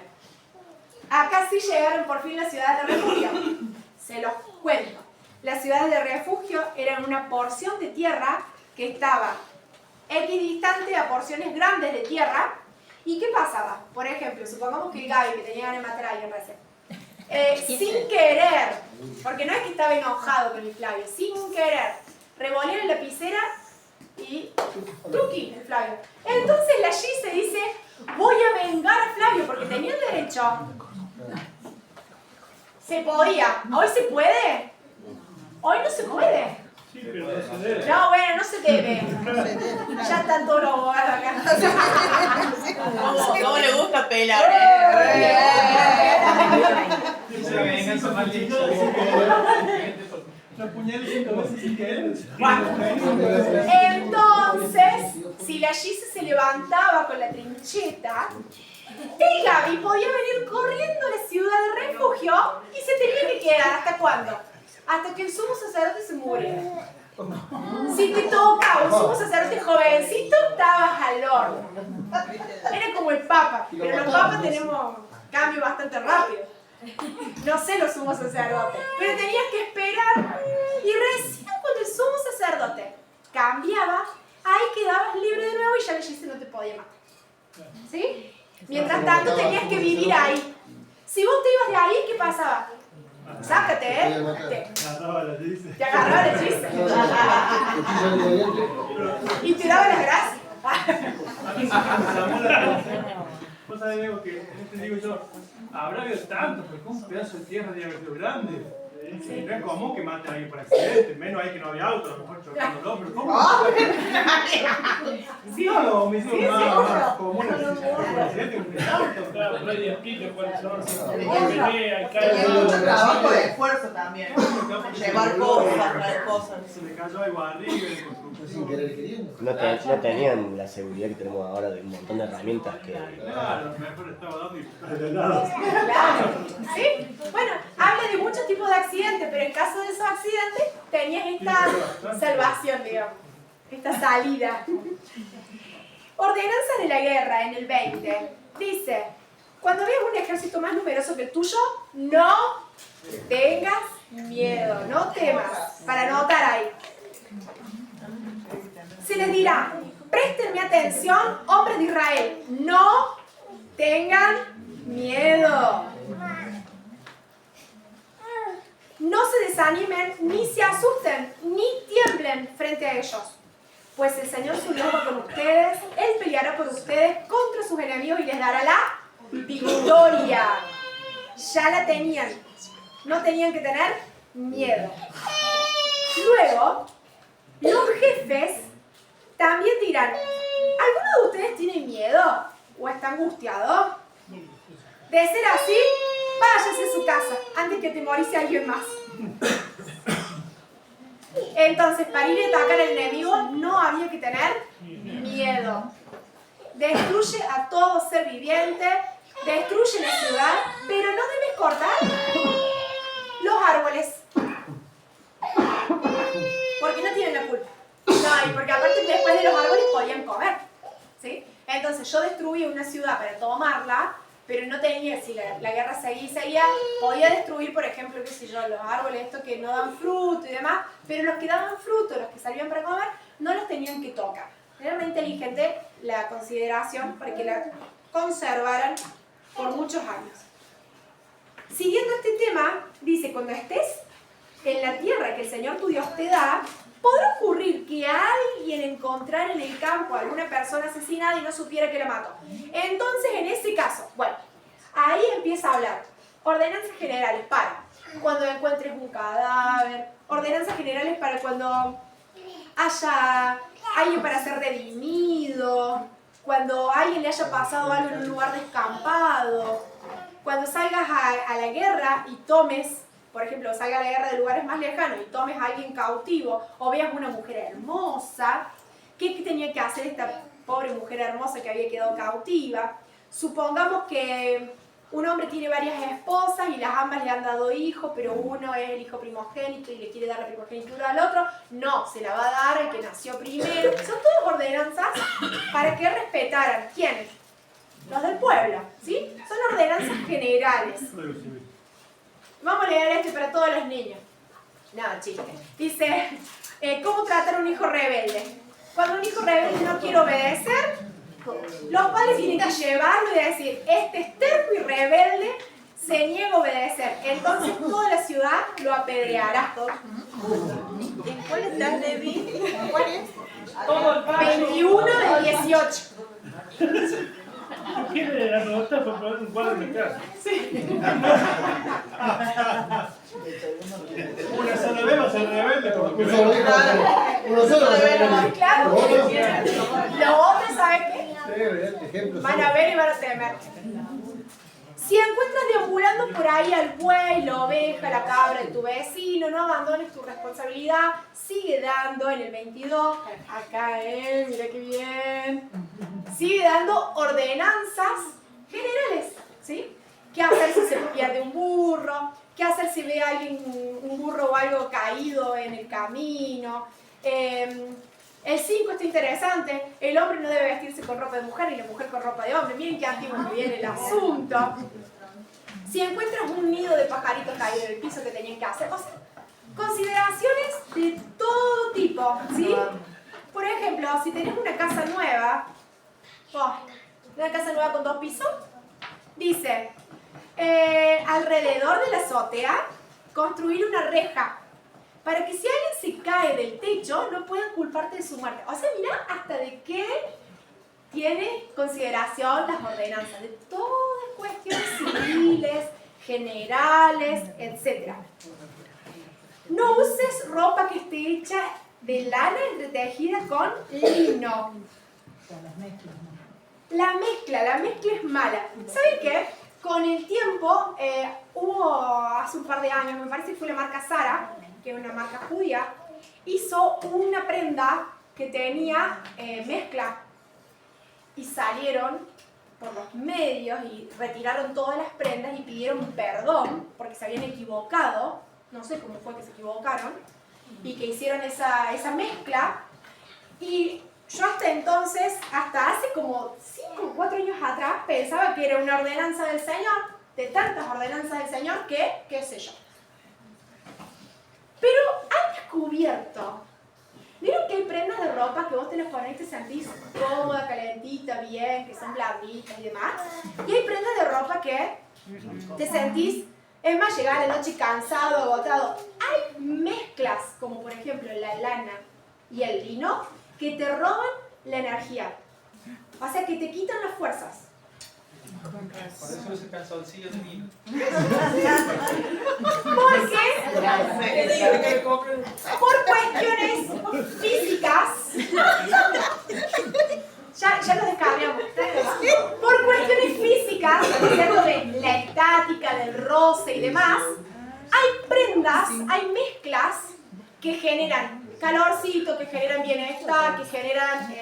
Acá sí llegaron por fin las ciudades de refugio. Se los cuento. Las ciudades de refugio eran una porción de tierra que estaba equidistante a porciones grandes de tierra. ¿Y qué pasaba? Por ejemplo, supongamos que Gaby, que tenía ganas de matar a alguien recién, sin querer, porque no es que estaba enojado con el Flavio, sin querer, revolvió la lapicera y truqui el Flavio. Entonces la Gise dice, voy a vengar a Flavio porque tenía el derecho. Se podía. ¿Hoy se puede? Hoy no se puede. Sí, pero no se debe. No, bueno, no se debe. Ya están todos los abogados acá. ¿Cómo le gusta pelar? Dice la venganza maldita. Los puñales 5 veces sin querer. Entonces, si la Gise se levantaba con la trincheta, el Gaby podía venir corriendo a la ciudad de refugio y se tenía que quedar. ¿Hasta cuándo? Hasta que el sumo sacerdote se muriera. Si te tocaba un sumo sacerdote jovencito, estabas al horno. Era como el Papa, pero los papas tenemos cambio bastante rápido. No sé los sumos sacerdotes, pero tenías que esperar y recién cuando el sumo sacerdote cambiaba, ahí quedabas libre de nuevo y ya la Gise no te podía matar. ¿Sí? Mientras tanto tenías que vivir ahí. Si vos te ibas de ahí, ¿qué pasaba? Sácate, Agarraba la Gise. te agarraba la Gise. Y te daba las gracias. Vos sabés, Diego, que en este digo yo, habrá habido tanto, porque un pedazo de tierra debe haber sido grande. No es común que maten a alguien por accidente, menos ahí que no había auto, a lo mejor chocándolo, pero ¿cómo? Sí, No, lo mismo sí, más sí. común un accidente que un auto. Claro, pero ahí explica cuáles son. Tenía mucho trabajo de esfuerzo también. Llevar cosas, traer cosas. Se le cayó algo arriba y Sin querer queriendo. No tenían la seguridad que tenemos ahora de un montón de herramientas que... claro, mejor estaba dando y de lado. Claro, ¿sí? Bueno, habla de muchos tipos de accidentes, pero en caso de esos accidentes tenías esta salvación, digamos, esta salida. Ordenanzas de la guerra en el 20. Dice, cuando veas un ejército más numeroso que el tuyo, no tengas miedo, no temas, para anotar ahí. Se les dirá, préstenme atención, hombres de Israel, no tengan miedo. No se desanimen, ni se asusten, ni tiemblen frente a ellos. Pues el Señor su Dios va con ustedes, Él peleará por ustedes contra sus enemigos y les dará la victoria. Ya la tenían, no tenían que tener miedo. Luego, los jefes también dirán, ¿alguno de ustedes tiene miedo o está angustiado? De ser así, váyase a su casa antes que atemorice a alguien más. Entonces, para ir a atacar al enemigo no había que tener miedo. Destruye a todo ser viviente, destruye la ciudad, pero no debes cortar los árboles. Porque no tienen la culpa. No, y porque aparte después de los árboles podían comer. ¿Sí? Entonces yo destruí una ciudad para tomarla, pero no tenía, si la guerra seguía, podía destruir, por ejemplo, qué sé yo, los árboles estos que no dan fruto y demás, pero los que daban fruto, los que servían para comer, no los tenían que tocar. Era muy inteligente la consideración para que la conservaran por muchos años. Siguiendo este tema, dice, cuando estés en la tierra que el Señor tu Dios te da, podrá ocurrir que alguien encontrara en el campo a alguna persona asesinada y no supiera que la mató. Entonces, en ese caso, bueno, ahí empieza a hablar. Ordenanzas generales para cuando encuentres un cadáver, ordenanzas generales para cuando haya alguien para ser redimido, cuando a alguien le haya pasado algo en un lugar descampado, cuando salgas a la guerra y tomes, por ejemplo, salga a la guerra de lugares más lejanos y tomes a alguien cautivo o veas una mujer hermosa, ¿qué tenía que hacer esta pobre mujer hermosa que había quedado cautiva. Supongamos que un hombre tiene varias esposas y las ambas le han dado hijos, pero uno es el hijo primogénito y le quiere dar la primogenitura al otro. No, se la va a dar al que nació primero. Son todas ordenanzas para que respetaran. ¿Quiénes? Los del pueblo, ¿sí? Son ordenanzas generales. Vamos a leer este para todos los niños. No, chiste. Dice, ¿cómo tratar a un hijo rebelde? Cuando un hijo rebelde no quiere obedecer, los padres tienen que llevarlo y decir, este es terco y rebelde, se niega a obedecer. Entonces toda la ciudad lo apedreará. ¿En cuál estás, Levi? ¿Cuál es? 21 del 18. ¿Quiere la nota para poner un cuadro en mi casa? Una sola vez va a ser rebelde porque Un solo hijo, uno solo va a ser rebelde. Claro. Lo otro- Los otros, ¿saben qué? Sí, ejemplo. Van a ver y van a temer. Si encuentras deambulando por ahí al buey, la oveja, la cabra de tu vecino, no abandones tu responsabilidad, sigue dando en el 22, acá mira qué bien, sigue dando ordenanzas generales, ¿sí? ¿Qué hacer si se pierde un burro? ¿Qué hacer si ve a alguien, un burro o algo caído en el camino? El 5 está interesante, el hombre no debe vestirse con ropa de mujer y la mujer con ropa de hombre. Miren qué antiguo que viene el asunto. Si encuentras un nido de pajaritos caídos en el piso, ¿qué tenían que hacer? O sea, consideraciones de todo tipo, ¿sí? Por ejemplo, si tenés una casa nueva, una casa nueva con 2 pisos, dice, alrededor de la azotea, construir una reja para que si alguien se cae del techo, no puedan culparte de su muerte. O sea, mira hasta de qué tiene consideración las ordenanzas, de todas cuestiones civiles, generales, etc. No uses ropa que esté hecha de lana entretejida con lino. La mezcla es mala. ¿Saben qué? Con el tiempo, hubo hace un par de años, me parece que fue la marca Zara, que es una marca judía, hizo una prenda que tenía mezcla y salieron por los medios y retiraron todas las prendas y pidieron perdón porque se habían equivocado, no sé cómo fue que se equivocaron, y que hicieron esa mezcla. Y yo hasta entonces, hasta hace como 5 o 4 años atrás, pensaba que era una ordenanza del Señor, de tantas ordenanzas del Señor que, qué sé yo. Pero han descubierto, ¿vieron que hay prendas de ropa que vos te las pones y te sentís cómoda, calentita, bien, que son blanditas y demás? Y hay prendas de ropa que te sentís, es más, llegar a la noche cansado, agotado. Hay mezclas, como por ejemplo la lana y el lino, que te roban la energía. O sea, que te quitan las fuerzas. Por eso ese calzoncillo de vino. ¿Por qué? Por cuestiones físicas. Ya lo descargamos. Por cuestiones físicas, ¿cierto? De la estática, del roce y demás, hay prendas, hay mezclas que generan calorcito, que generan bienestar, que generan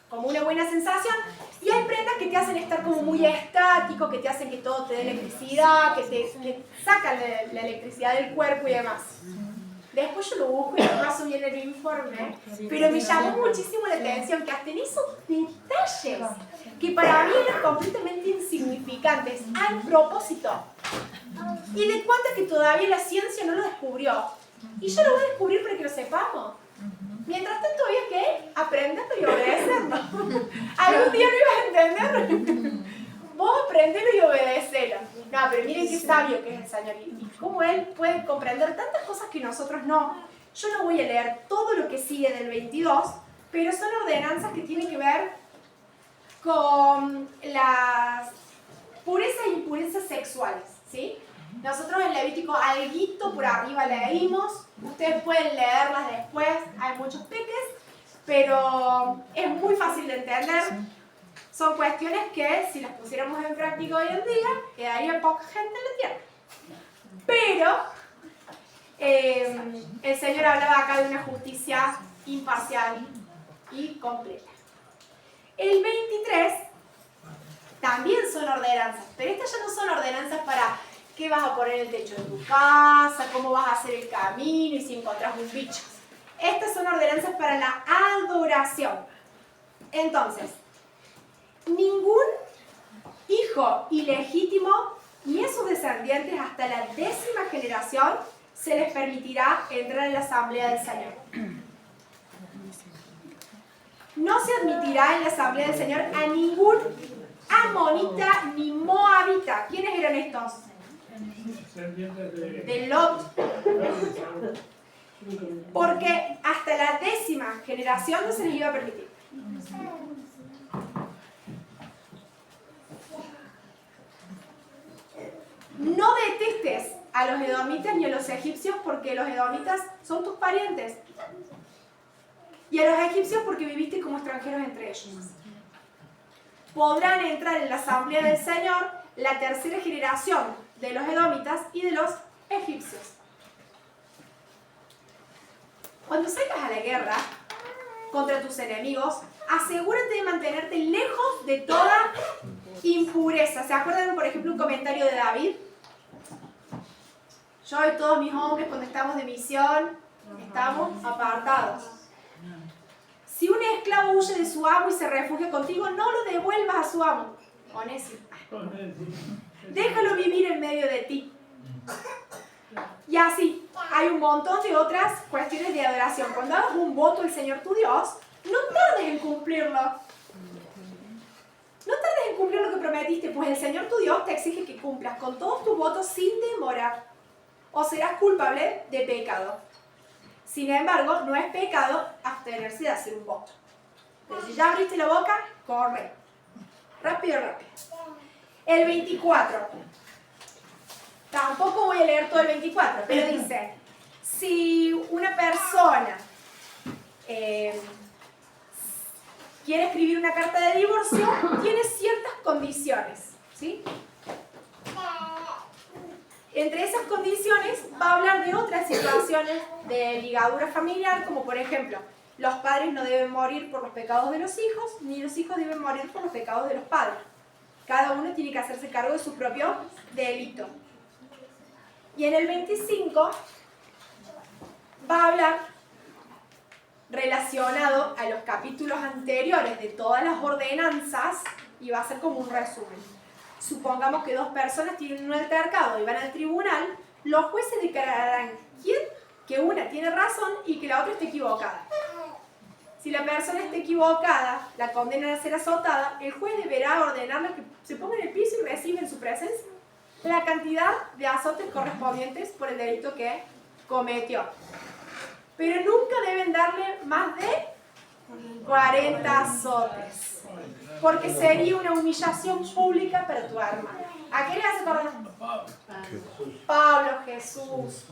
como una buena sensación. Y hay prendas que te hacen estar como muy estático, que te hacen que todo te dé electricidad, que sacan la electricidad del cuerpo y demás. Después yo lo busco y lo paso bien en el informe, pero me llamó muchísimo la atención que hasta en esos detalles, que para mí eran completamente insignificantes, hay propósito. Y de cuántas que todavía la ciencia no lo descubrió. Y yo lo voy a descubrir para que lo sepamos. Mientras tanto, había que aprenderlo y obedecerlo. Algún día lo ibas a entender. Vos aprendelo y obedecelo. No, pero miren qué sabio que es el Señor. Y cómo Él puede comprender tantas cosas que nosotros no. Yo no voy a leer todo lo que sigue del 22, pero son ordenanzas que tienen que ver con las purezas e impurezas sexuales, ¿sí? Nosotros en Levítico alguito por arriba leímos, ustedes pueden leerlas después, hay muchos peques, pero es muy fácil de entender. Son cuestiones que si las pusiéramos en práctica hoy en día, quedaría poca gente en la tierra. Pero el Señor hablaba acá de una justicia imparcial y completa. El 23 también son ordenanzas, pero estas ya no son ordenanzas para qué vas a poner en el techo de tu casa, cómo vas a hacer el camino y si encontrás un bicho. Estas son ordenanzas para la adoración. Entonces, ningún hijo ilegítimo ni a sus descendientes hasta la 10ª generación se les permitirá entrar en la asamblea del Señor. No se admitirá en la asamblea del Señor a ningún amonita ni moabita. ¿Quiénes eran estos? De Lot. Porque hasta la 10ª generación no se les iba a permitir. No detestes a los edomitas ni a los egipcios porque los edomitas son tus parientes. Y a los egipcios porque viviste como extranjeros entre ellos. Podrán entrar en la asamblea del Señor la 3ª generación de los edomitas y de los egipcios. Cuando salgas a la guerra contra tus enemigos, asegúrate de mantenerte lejos de toda impureza. ¿Se acuerdan, por ejemplo, un comentario de David? Yo y todos mis hombres, cuando estamos de misión, estamos apartados. Si un esclavo huye de su amo y se refugia contigo, no lo devuelvas a su amo. Onésimo. Déjalo vivir en medio de ti. Y así, hay un montón de otras cuestiones de adoración. Cuando hagas un voto al Señor tu Dios, no tardes en cumplirlo. No tardes en cumplir lo que prometiste, pues el Señor tu Dios te exige que cumplas con todos tus votos sin demora, o serás culpable de pecado. Sin embargo, no es pecado abstenerse de hacer un voto. Pero si ya abriste la boca, corre. Rápido, rápido. El 24. Tampoco voy a leer todo el 24, pero dice, si una persona quiere escribir una carta de divorcio, tiene ciertas condiciones, ¿sí? Entre esas condiciones va a hablar de otras situaciones de ligadura familiar, como por ejemplo, los padres no deben morir por los pecados de los hijos, ni los hijos deben morir por los pecados de los padres. Cada uno tiene que hacerse cargo de su propio delito. Y en el 25 va a hablar relacionado a los capítulos anteriores de todas las ordenanzas y va a ser como un resumen. Supongamos que dos personas tienen un altercado y van al tribunal, los jueces declararán que una tiene razón y que la otra está equivocada. Si la persona está equivocada, la condenan a ser azotada, el juez deberá ordenarle que se ponga en el piso y reciba en su presencia la cantidad de azotes correspondientes por el delito que cometió. Pero nunca deben darle más de 40 azotes, porque sería una humillación pública para tu hermano. ¿A qué le hace acordar? Pablo, Jesús.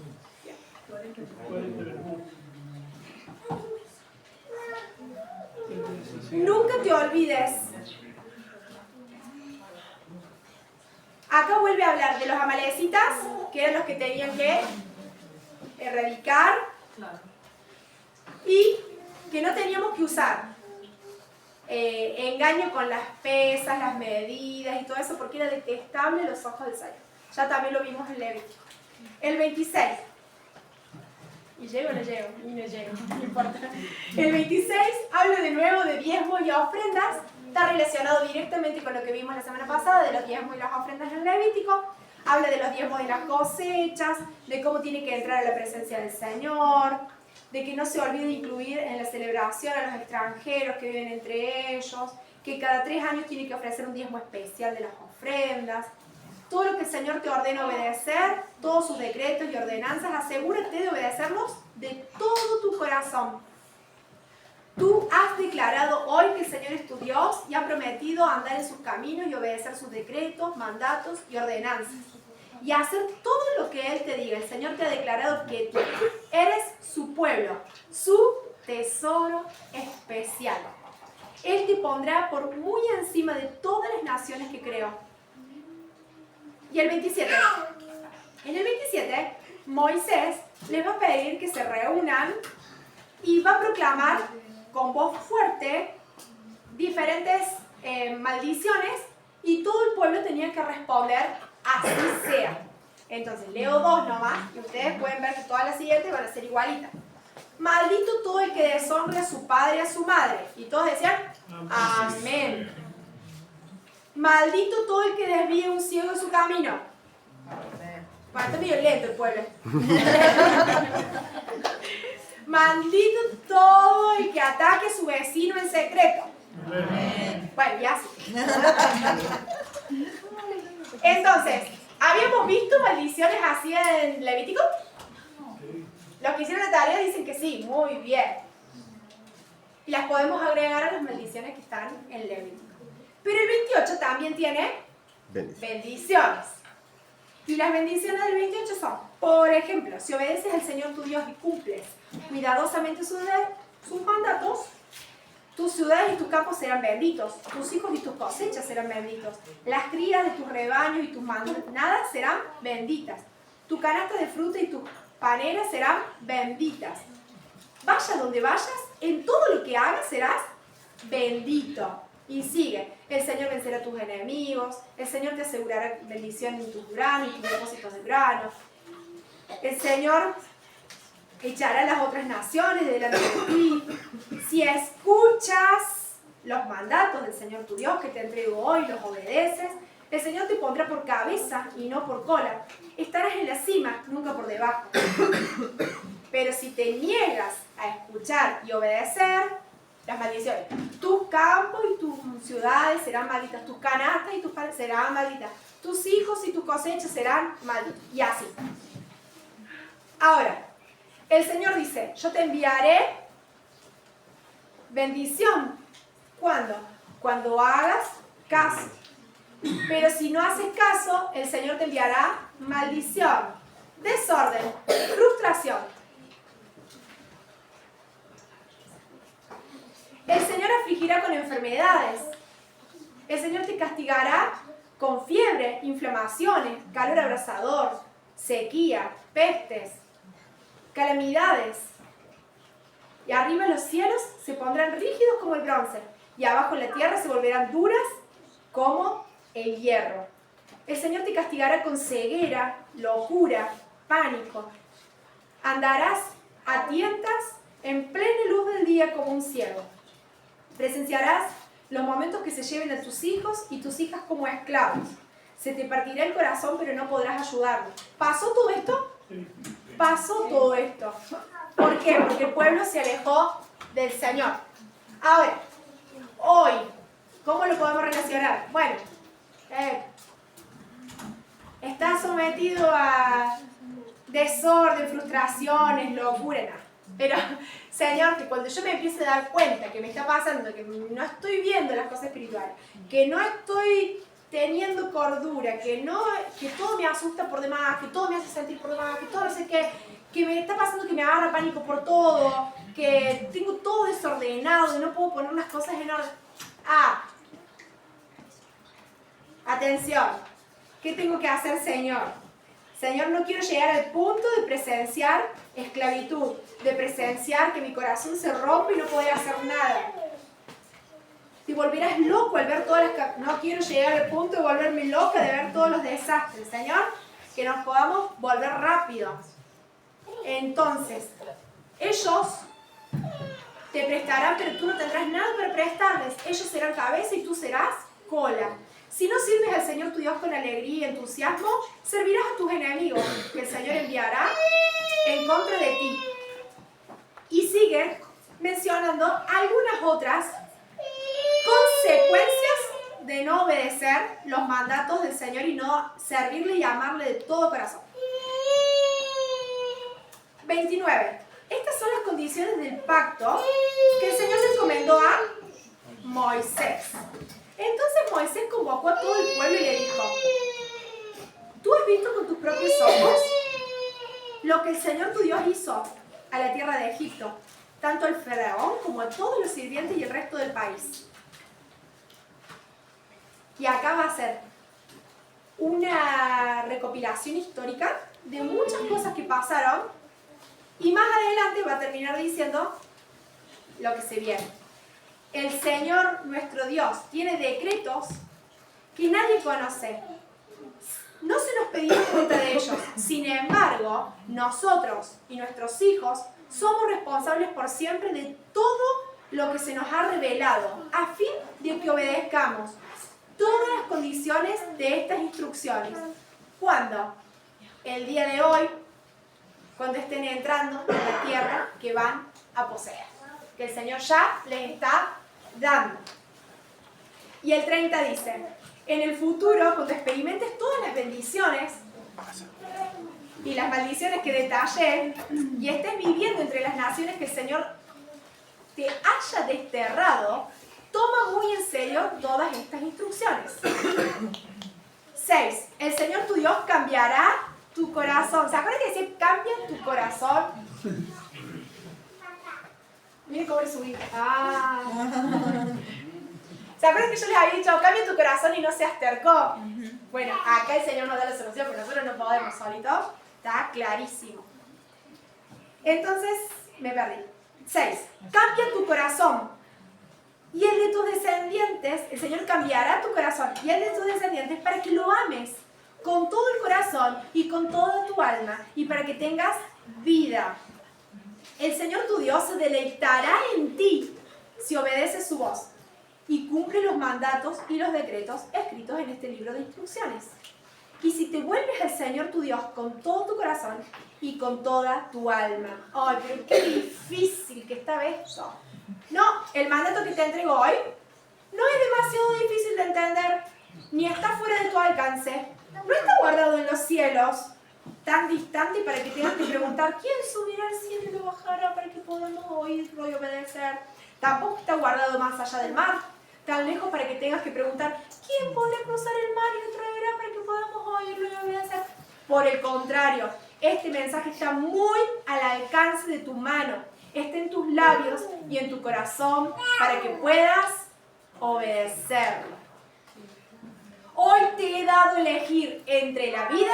Nunca te olvides. Acá vuelve a hablar de los amalecitas, que eran los que tenían que erradicar, y que no teníamos que usar engaño con las pesas, las medidas y todo eso, porque era detestable a los ojos del Señor. Ya también lo vimos en Levítico. El 26. ¿Y llego o no llego? Y no llego, no importa. El 26 habla de nuevo de diezmos y ofrendas. Está relacionado directamente con lo que vimos la semana pasada, de los diezmos y las ofrendas en Levítico. Habla de los diezmos y las cosechas, de cómo tiene que entrar a la presencia del Señor, de que no se olvide incluir en la celebración a los extranjeros que viven entre ellos, que cada 3 años tiene que ofrecer un diezmo especial de las ofrendas. Todo lo que el Señor te ordena obedecer, todos sus decretos y ordenanzas, asegúrate de obedecerlos de todo tu corazón. Tú has declarado hoy que el Señor es tu Dios y has prometido andar en sus caminos y obedecer sus decretos, mandatos y ordenanzas. Y hacer todo lo que Él te diga. El Señor te ha declarado que tú eres su pueblo, su tesoro especial. Él te pondrá por muy encima de todas las naciones que creó. Y el 27. En el 27, Moisés les va a pedir que se reúnan y va a proclamar con voz fuerte diferentes maldiciones y todo el pueblo tenía que responder así sea. Entonces leo 2 nomás y ustedes pueden ver que todas las siguientes van a ser igualitas. Maldito todo el que deshonre a su padre y a su madre. Y todos decían, amén. Maldito todo el que desvíe un ciego de su camino. Bueno, está medio lento el pueblo. Maldito todo el que ataque a su vecino en secreto. Bueno, ya sí. Entonces, ¿habíamos visto maldiciones así en Levítico? Los que hicieron la tarea dicen que sí, muy bien. Y las podemos agregar a las maldiciones que están en Levítico. Pero el 28 también tiene bendiciones. Y las bendiciones del 28 son, por ejemplo, si obedeces al Señor tu Dios y cumples cuidadosamente sus mandatos, tus ciudades y tus campos serán benditos, tus hijos y tus cosechas serán benditos, las crías de tus rebaños y tus manadas serán benditas, tu canasta de fruta y tus paneras serán benditas. Vayas donde vayas, en todo lo que hagas serás bendito. Y sigue, el Señor vencerá a tus enemigos, el Señor te asegurará bendición en tus granos y tus depósitos de grano, el Señor echará a las otras naciones delante de ti. Si escuchas los mandatos del Señor tu Dios que te entrego hoy, los obedeces, el Señor te pondrá por cabeza y no por cola. Estarás en la cima, nunca por debajo. Pero si te niegas a escuchar y obedecer, las maldiciones, tus campos y tus ciudades serán malditas, tus canastas y tus panes serán malditas, tus hijos y tus cosechas serán malditos, y así. Ahora, el Señor dice, yo te enviaré bendición. ¿Cuándo? Cuando hagas caso. Pero si no haces caso, el Señor te enviará maldición, desorden, frustración. El Señor afligirá con enfermedades. El Señor te castigará con fiebre, inflamaciones, calor abrasador, sequía, pestes, calamidades. Y arriba los cielos se pondrán rígidos como el bronce, y abajo en la tierra se volverán duras como el hierro. El Señor te castigará con ceguera, locura, pánico. Andarás a tientas en plena luz del día como un ciego. Presenciarás los momentos que se lleven a tus hijos y tus hijas como esclavos. Se te partirá el corazón, pero no podrás ayudarlos. ¿Pasó todo esto? Pasó todo esto. ¿Por qué? Porque el pueblo se alejó del Señor. Ahora, hoy, ¿cómo lo podemos relacionar? Bueno, está sometido a desorden, frustraciones, locura, nada. Pero, Señor, que cuando yo me empiece a dar cuenta que me está pasando, que no estoy viendo las cosas espirituales, que no estoy teniendo cordura, que todo me asusta por demás, que todo me hace sentir por demás, que todo no sé qué, que me está pasando que me agarra pánico por todo, que tengo todo desordenado, que no puedo poner unas cosas en orden. Atención, ¿qué tengo que hacer, Señor? Señor, no quiero llegar al punto de presenciar esclavitud, de presenciar que mi corazón se rompe y no poder hacer nada. Te volverás loco al ver todas las... No quiero llegar al punto de volverme loca de ver todos los desastres. Señor, que nos podamos volver rápido. Entonces, ellos te prestarán, pero tú no tendrás nada para prestarles. Ellos serán cabeza y tú serás cola. Si no sirves al Señor tu Dios con alegría y entusiasmo, servirás a tus enemigos, que el Señor enviará en contra de ti. Y sigue mencionando algunas otras consecuencias de no obedecer los mandatos del Señor y no servirle y amarle de todo corazón. 29. Estas son las condiciones del pacto que el Señor le encomendó a Moisés. Entonces Moisés convocó a todo el pueblo y le dijo: ¿tú has visto con tus propios ojos lo que el Señor tu Dios hizo a la tierra de Egipto, tanto al faraón como a todos los sirvientes y el resto del país? Y acá va a ser una recopilación histórica de muchas cosas que pasaron, y más adelante va a terminar diciendo lo que se viene. el Señor nuestro Dios tiene decretos que nadie conoce. No se nos pedirá cuenta de ellos. Sin embargo, nosotros y nuestros hijos somos responsables por siempre de todo lo que se nos ha revelado, a fin de que obedezcamos todas las condiciones de estas instrucciones. ¿Cuándo? El día de hoy, cuando estén entrando en la tierra que van a poseer, que el Señor ya les está dando. Y el 30 dice: en el futuro, cuando experimentes todas las bendiciones y las maldiciones que detallé, y estés viviendo entre las naciones que el Señor te haya desterrado, toma muy en serio todas estas instrucciones. 6. El Señor tu Dios cambiará tu corazón. ¿Se acuerdan que decía cambia tu corazón? Miren cómo le subí. ¿Se acuerdan que yo les había dicho cambia tu corazón y no seas terco? Bueno, acá el Señor nos da la solución, pero nosotros no podemos solitos. Está clarísimo. Entonces, me perdí. 6. Cambia tu corazón. Y el de tus descendientes, el Señor cambiará tu corazón y el de tus descendientes para que lo ames con todo el corazón y con toda tu alma y para que tengas vida. El Señor tu Dios se deleitará en ti si obedeces su voz y cumple los mandatos y los decretos escritos en este libro de instrucciones. Y si te vuelves al Señor tu Dios con todo tu corazón y con toda tu alma. ¡Ay, pero qué difícil que está esto! No, el mandato que te entrego hoy no es demasiado difícil de entender, ni está fuera de tu alcance. No está guardado en los cielos, tan distante para que tengas que preguntar ¿quién subirá al cielo y lo bajará para que podamos oírlo y obedecer? Tampoco está guardado más allá del mar, tan lejos para que tengas que preguntar ¿quién podrá cruzar el mar y lo traerá para que podamos oírlo y obedecer? Por el contrario, este mensaje está muy al alcance de tu mano. Está en tus labios y en tu corazón para que puedas obedecerlo. Hoy te he dado a elegir entre la vida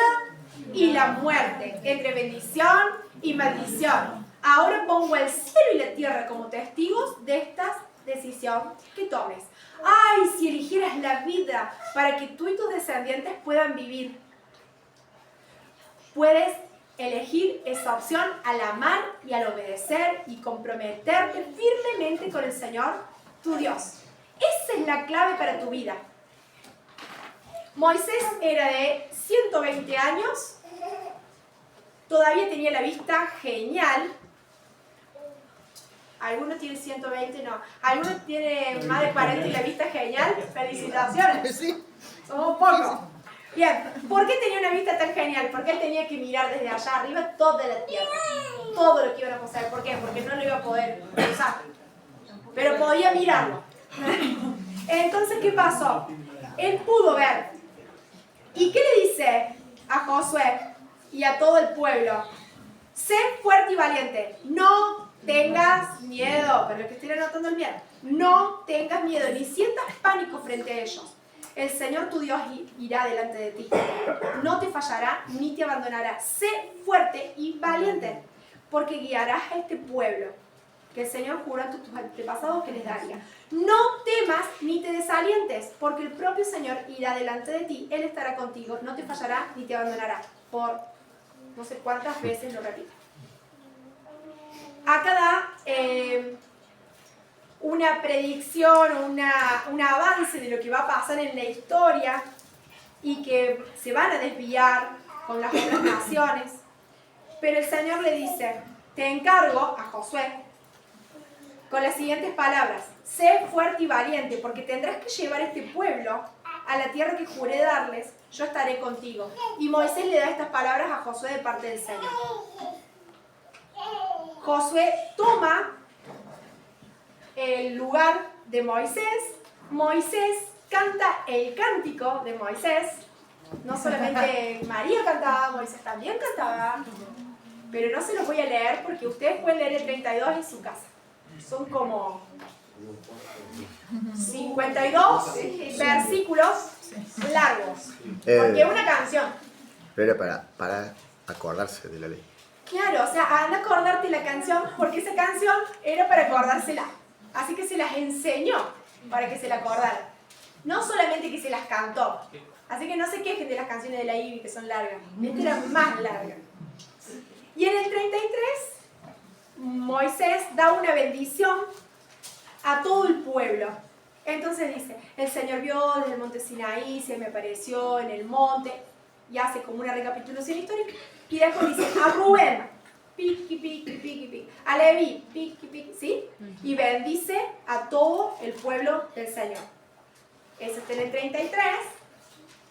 y la muerte, entre bendición y maldición. Ahora pongo el cielo y la tierra como testigos de esta decisión que tomes. ¡Ay, si eligieras la vida para que tú y tus descendientes puedan vivir! Puedes elegir esa opción al amar y al obedecer y comprometerte firmemente con el Señor, tu Dios. Esa es la clave para tu vida. Moisés era de 120 años, todavía tenía la vista genial. ¿Alguno tiene 120? No. ¿Alguno tiene más de 40 y la vista genial? ¡Felicitaciones! Somos pocos. Bien, ¿por qué tenía una vista tan genial? Porque él tenía que mirar desde allá arriba toda la tierra, todo lo que iban a poseer. ¿Por qué? Porque no lo iba a poder usar, pero podía mirarlo. Entonces, ¿qué pasó? Él pudo ver. ¿Y qué le dice a Josué y a todo el pueblo? Sé fuerte y valiente, no tengas miedo, pero que estén anotando el miedo, no tengas miedo ni sientas pánico frente a ellos. El Señor tu Dios irá delante de ti. No te fallará ni te abandonará. Sé fuerte y valiente, porque guiarás a este pueblo que el Señor juró a tus antepasados que les daría. No temas ni te desalientes, porque el propio Señor irá delante de ti. Él estará contigo, no te fallará ni te abandonará. Por no sé cuántas veces lo repito. Acá da una predicción, un avance de lo que va a pasar en la historia y que se van a desviar con las otras naciones. Pero el Señor le dice, te encargo a Josué con las siguientes palabras: sé fuerte y valiente, porque tendrás que llevar este pueblo a la tierra que juré darles, yo estaré contigo. Y Moisés le da estas palabras a Josué de parte del Señor. Josué toma el lugar de Moisés. Moisés canta el cántico de Moisés. No solamente María cantaba, Moisés también cantaba. Pero no se los voy a leer porque ustedes pueden leer el 32 en su casa. Son como 52 versículos largos. Porque es una canción. Pero era para acordarse de la ley. Claro, o sea, anda a acordarte la canción, porque esa canción era para acordársela. Así que se las enseñó para que se la acordaran. No solamente que se las cantó. Así que no se quejen de las canciones de la Ivy que son largas. Esta era más larga. Y en el 33, Moisés da una bendición a todo el pueblo. Entonces dice, el Señor vio desde el monte Sinaí, se me apareció en el monte, y hace como una recapitulación histórica, y después dice, a Rubén, piqui, piqui, piqui, piqui, a Leví, piqui, piqui, ¿sí? Y bendice a todo el pueblo del Señor. Eso está en el 33,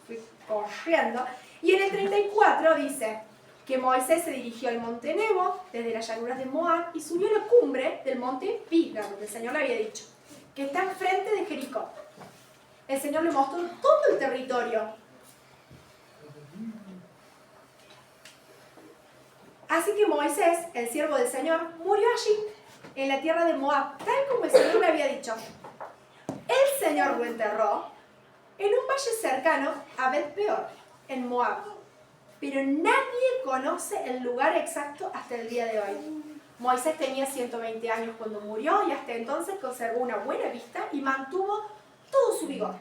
fui corriendo, y en el 34 dice que Moisés se dirigió al monte Nebo, desde las llanuras de Moab, y subió a la cumbre del monte Pisga, donde el Señor le había dicho, que está enfrente de Jericó. El Señor le mostró todo el territorio. Así que Moisés, el siervo del Señor, murió allí, en la tierra de Moab, tal como el Señor le había dicho. El Señor lo enterró en un valle cercano a Bet-peor, en Moab. Pero nadie conoce el lugar exacto hasta el día de hoy. Moisés tenía 120 años cuando murió y hasta entonces conservó una buena vista y mantuvo todo su vigor.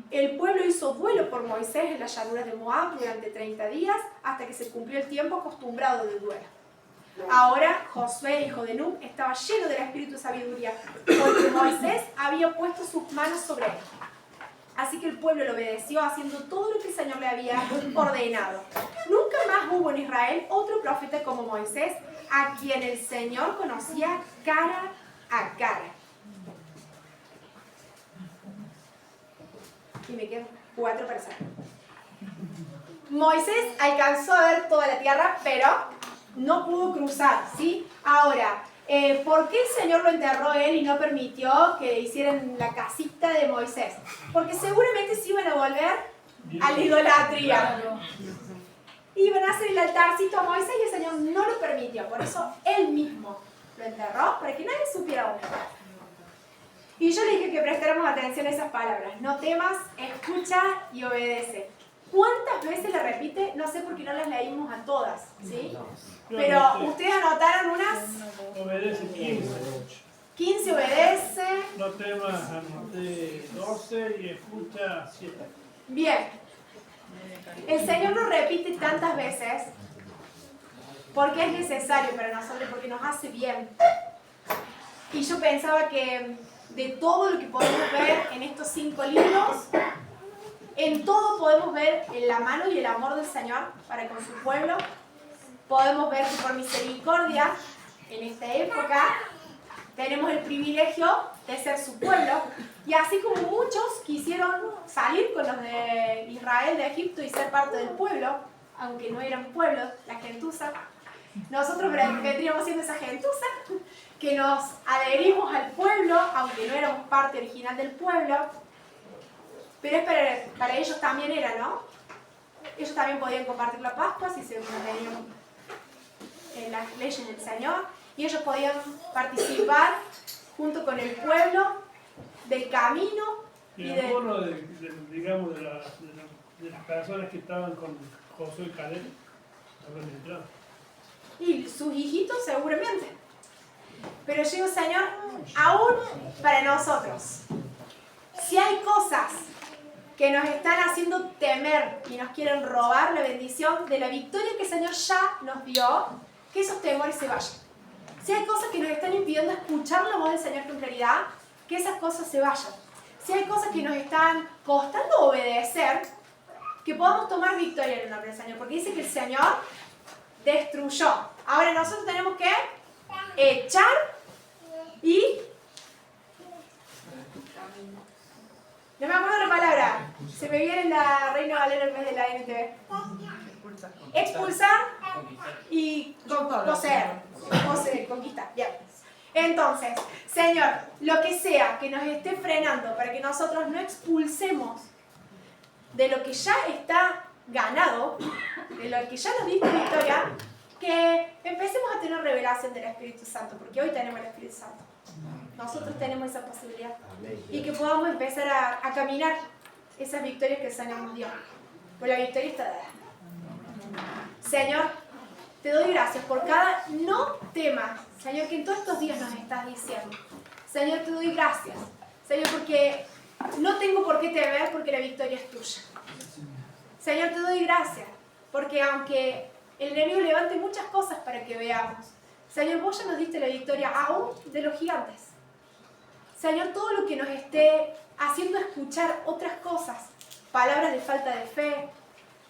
El pueblo hizo duelo por Moisés en las llanuras de Moab durante 30 días hasta que se cumplió el tiempo acostumbrado del duelo. Ahora Josué, hijo de Nun, estaba lleno del espíritu de sabiduría porque Moisés había puesto sus manos sobre él. Así que el pueblo lo obedeció haciendo todo lo que el Señor le había ordenado. Nunca más hubo en Israel otro profeta como Moisés, a quien el Señor conocía cara a cara. Y me quedan 4 personas. Moisés alcanzó a ver toda la tierra, pero no pudo cruzar, ¿sí? Ahora, ¿por qué el Señor lo enterró él y no permitió que hicieran la casita de Moisés? Porque seguramente se iban a volver a la idolatría. Iban a hacer el altarcito a Moisés y el Señor no lo permitió. Por eso él mismo lo enterró, para que nadie supiera dónde estaba. Y yo le dije que prestáramos atención a esas palabras. No temas, escucha y obedece. ¿Cuántas veces le repite? No sé por qué no las leímos a todas, ¿sí? Pero ustedes anotaron unas... Obedece 15. 15 obedece. No temas, anoté 12 y escucha 7. Bien. El Señor lo repite tantas veces porque es necesario para nosotros, porque nos hace bien. Y yo pensaba que de todo lo que podemos ver en estos 5 libros, en todo podemos ver la mano y el amor del Señor para con su pueblo. Podemos ver que por misericordia, en esta época, tenemos el privilegio de ser su pueblo. Y así como muchos quisieron salir con los de Israel de Egipto y ser parte del pueblo, aunque no eran pueblo, la gentuza, nosotros vendríamos siendo esa gentuza, que nos adherimos al pueblo, aunque no éramos parte original del pueblo. Pero es para ellos también era, ¿no? Ellos también podían compartir la Pascua si se mantenían en las leyes del Señor. Y ellos podían participar junto con el pueblo del camino y algunos digamos, de las personas que estaban con Josué y Caleb habrán entrado. Y sus hijitos seguramente. Pero yo digo, Señor, aún para nosotros, si hay cosas que nos están haciendo temer y nos quieren robar la bendición de la victoria que el Señor ya nos dio, que esos temores se vayan. Si hay cosas que nos están impidiendo escuchar la voz del Señor con claridad, que esas cosas se vayan. Si hay cosas que nos están costando obedecer, que podamos tomar victoria en el nombre del Señor, porque dice que el Señor destruyó. Ahora nosotros tenemos que echar y... No me acuerdo la palabra. Se me viene la Reina Valera en vez de la NTV. Expulsar y poseer, conquistar. Bien. Entonces, Señor, lo que sea que nos esté frenando para que nosotros no expulsemos de lo que ya está ganado, de lo que ya nos diste victoria, que empecemos a tener revelación del Espíritu Santo, porque hoy tenemos el Espíritu Santo. Nosotros tenemos esa posibilidad. Y que podamos empezar a caminar esas victorias que el Señor nos dio. Pues la victoria está dada. Señor, te doy gracias por cada no tema, Señor, que en todos estos días nos estás diciendo. Señor, te doy gracias. Señor, porque no tengo por qué temer porque la victoria es tuya. Señor, te doy gracias porque aunque el enemigo levante muchas cosas para que veamos, Señor, vos ya nos diste la victoria aún de los gigantes. Señor, todo lo que nos esté haciendo escuchar otras cosas, palabras de falta de fe,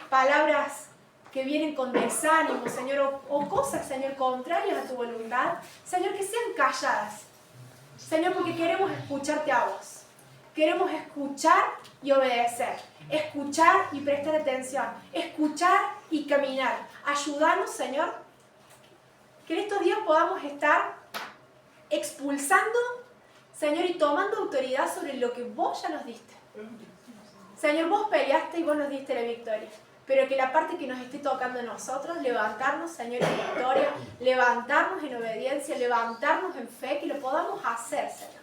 palabras que vienen con desánimo, Señor, o cosas, Señor, contrarias a tu voluntad, Señor, que sean calladas. Señor, porque queremos escucharte a vos. Queremos escuchar y obedecer. Escuchar y prestar atención. Escuchar y caminar. Ayúdanos, Señor, que en estos días podamos estar expulsando, Señor, y tomando autoridad sobre lo que vos ya nos diste. Señor, vos peleaste y vos nos diste la victoria. Pero que la parte que nos esté tocando a nosotros, levantarnos, Señor, en victoria, levantarnos en obediencia, levantarnos en fe, que lo podamos hacer, Señor.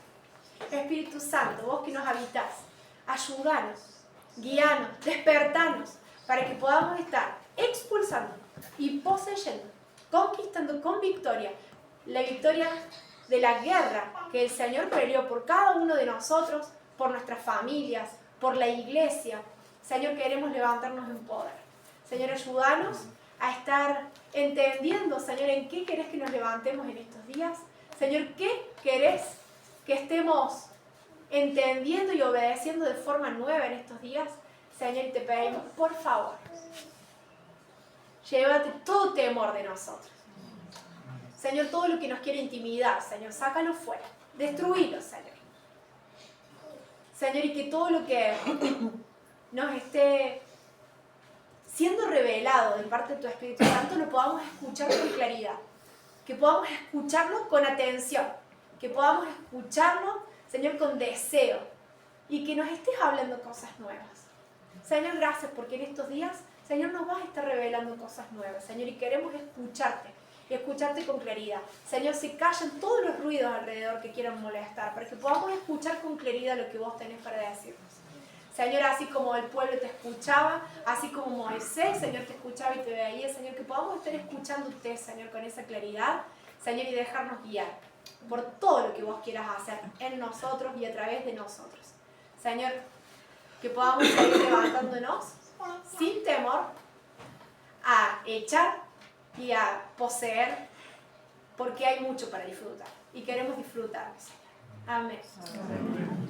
Espíritu Santo, vos que nos habitás, ayúdanos, guíanos, despertanos, para que podamos estar expulsando y poseyendo, conquistando con victoria, la victoria de la guerra que el Señor peleó por cada uno de nosotros, por nuestras familias, por la iglesia. Señor, queremos levantarnos en poder. Señor, ayúdanos a estar entendiendo, Señor, en qué querés que nos levantemos en estos días. Señor, ¿qué querés que estemos entendiendo y obedeciendo de forma nueva en estos días? Señor, y te pedimos, por favor, llévate todo temor de nosotros. Señor, todo lo que nos quiere intimidar, Señor, sácalo fuera. Destruílo, Señor. Señor, y que todo lo que nos esté siendo revelado de parte de tu Espíritu Santo lo podamos escuchar con claridad. Que podamos escucharlo con atención. Que podamos escucharlo, Señor, con deseo. Y que nos estés hablando cosas nuevas. Señor, gracias porque en estos días, Señor, nos vas a estar revelando cosas nuevas, Señor, y queremos escucharte. Y escucharte con claridad. Señor, se callan todos los ruidos alrededor que quieran molestar, para que podamos escuchar con claridad lo que vos tenés para decirnos. Señor, así como el pueblo te escuchaba, así como Moisés, Señor, te escuchaba y te veía, Señor, que podamos estar escuchándote, Señor, con esa claridad, Señor, y dejarnos guiar por todo lo que vos quieras hacer en nosotros y a través de nosotros. Señor, que podamos seguir levantándonos sin temor a echar y a poseer, porque hay mucho para disfrutar y queremos disfrutar, Señor. Amén.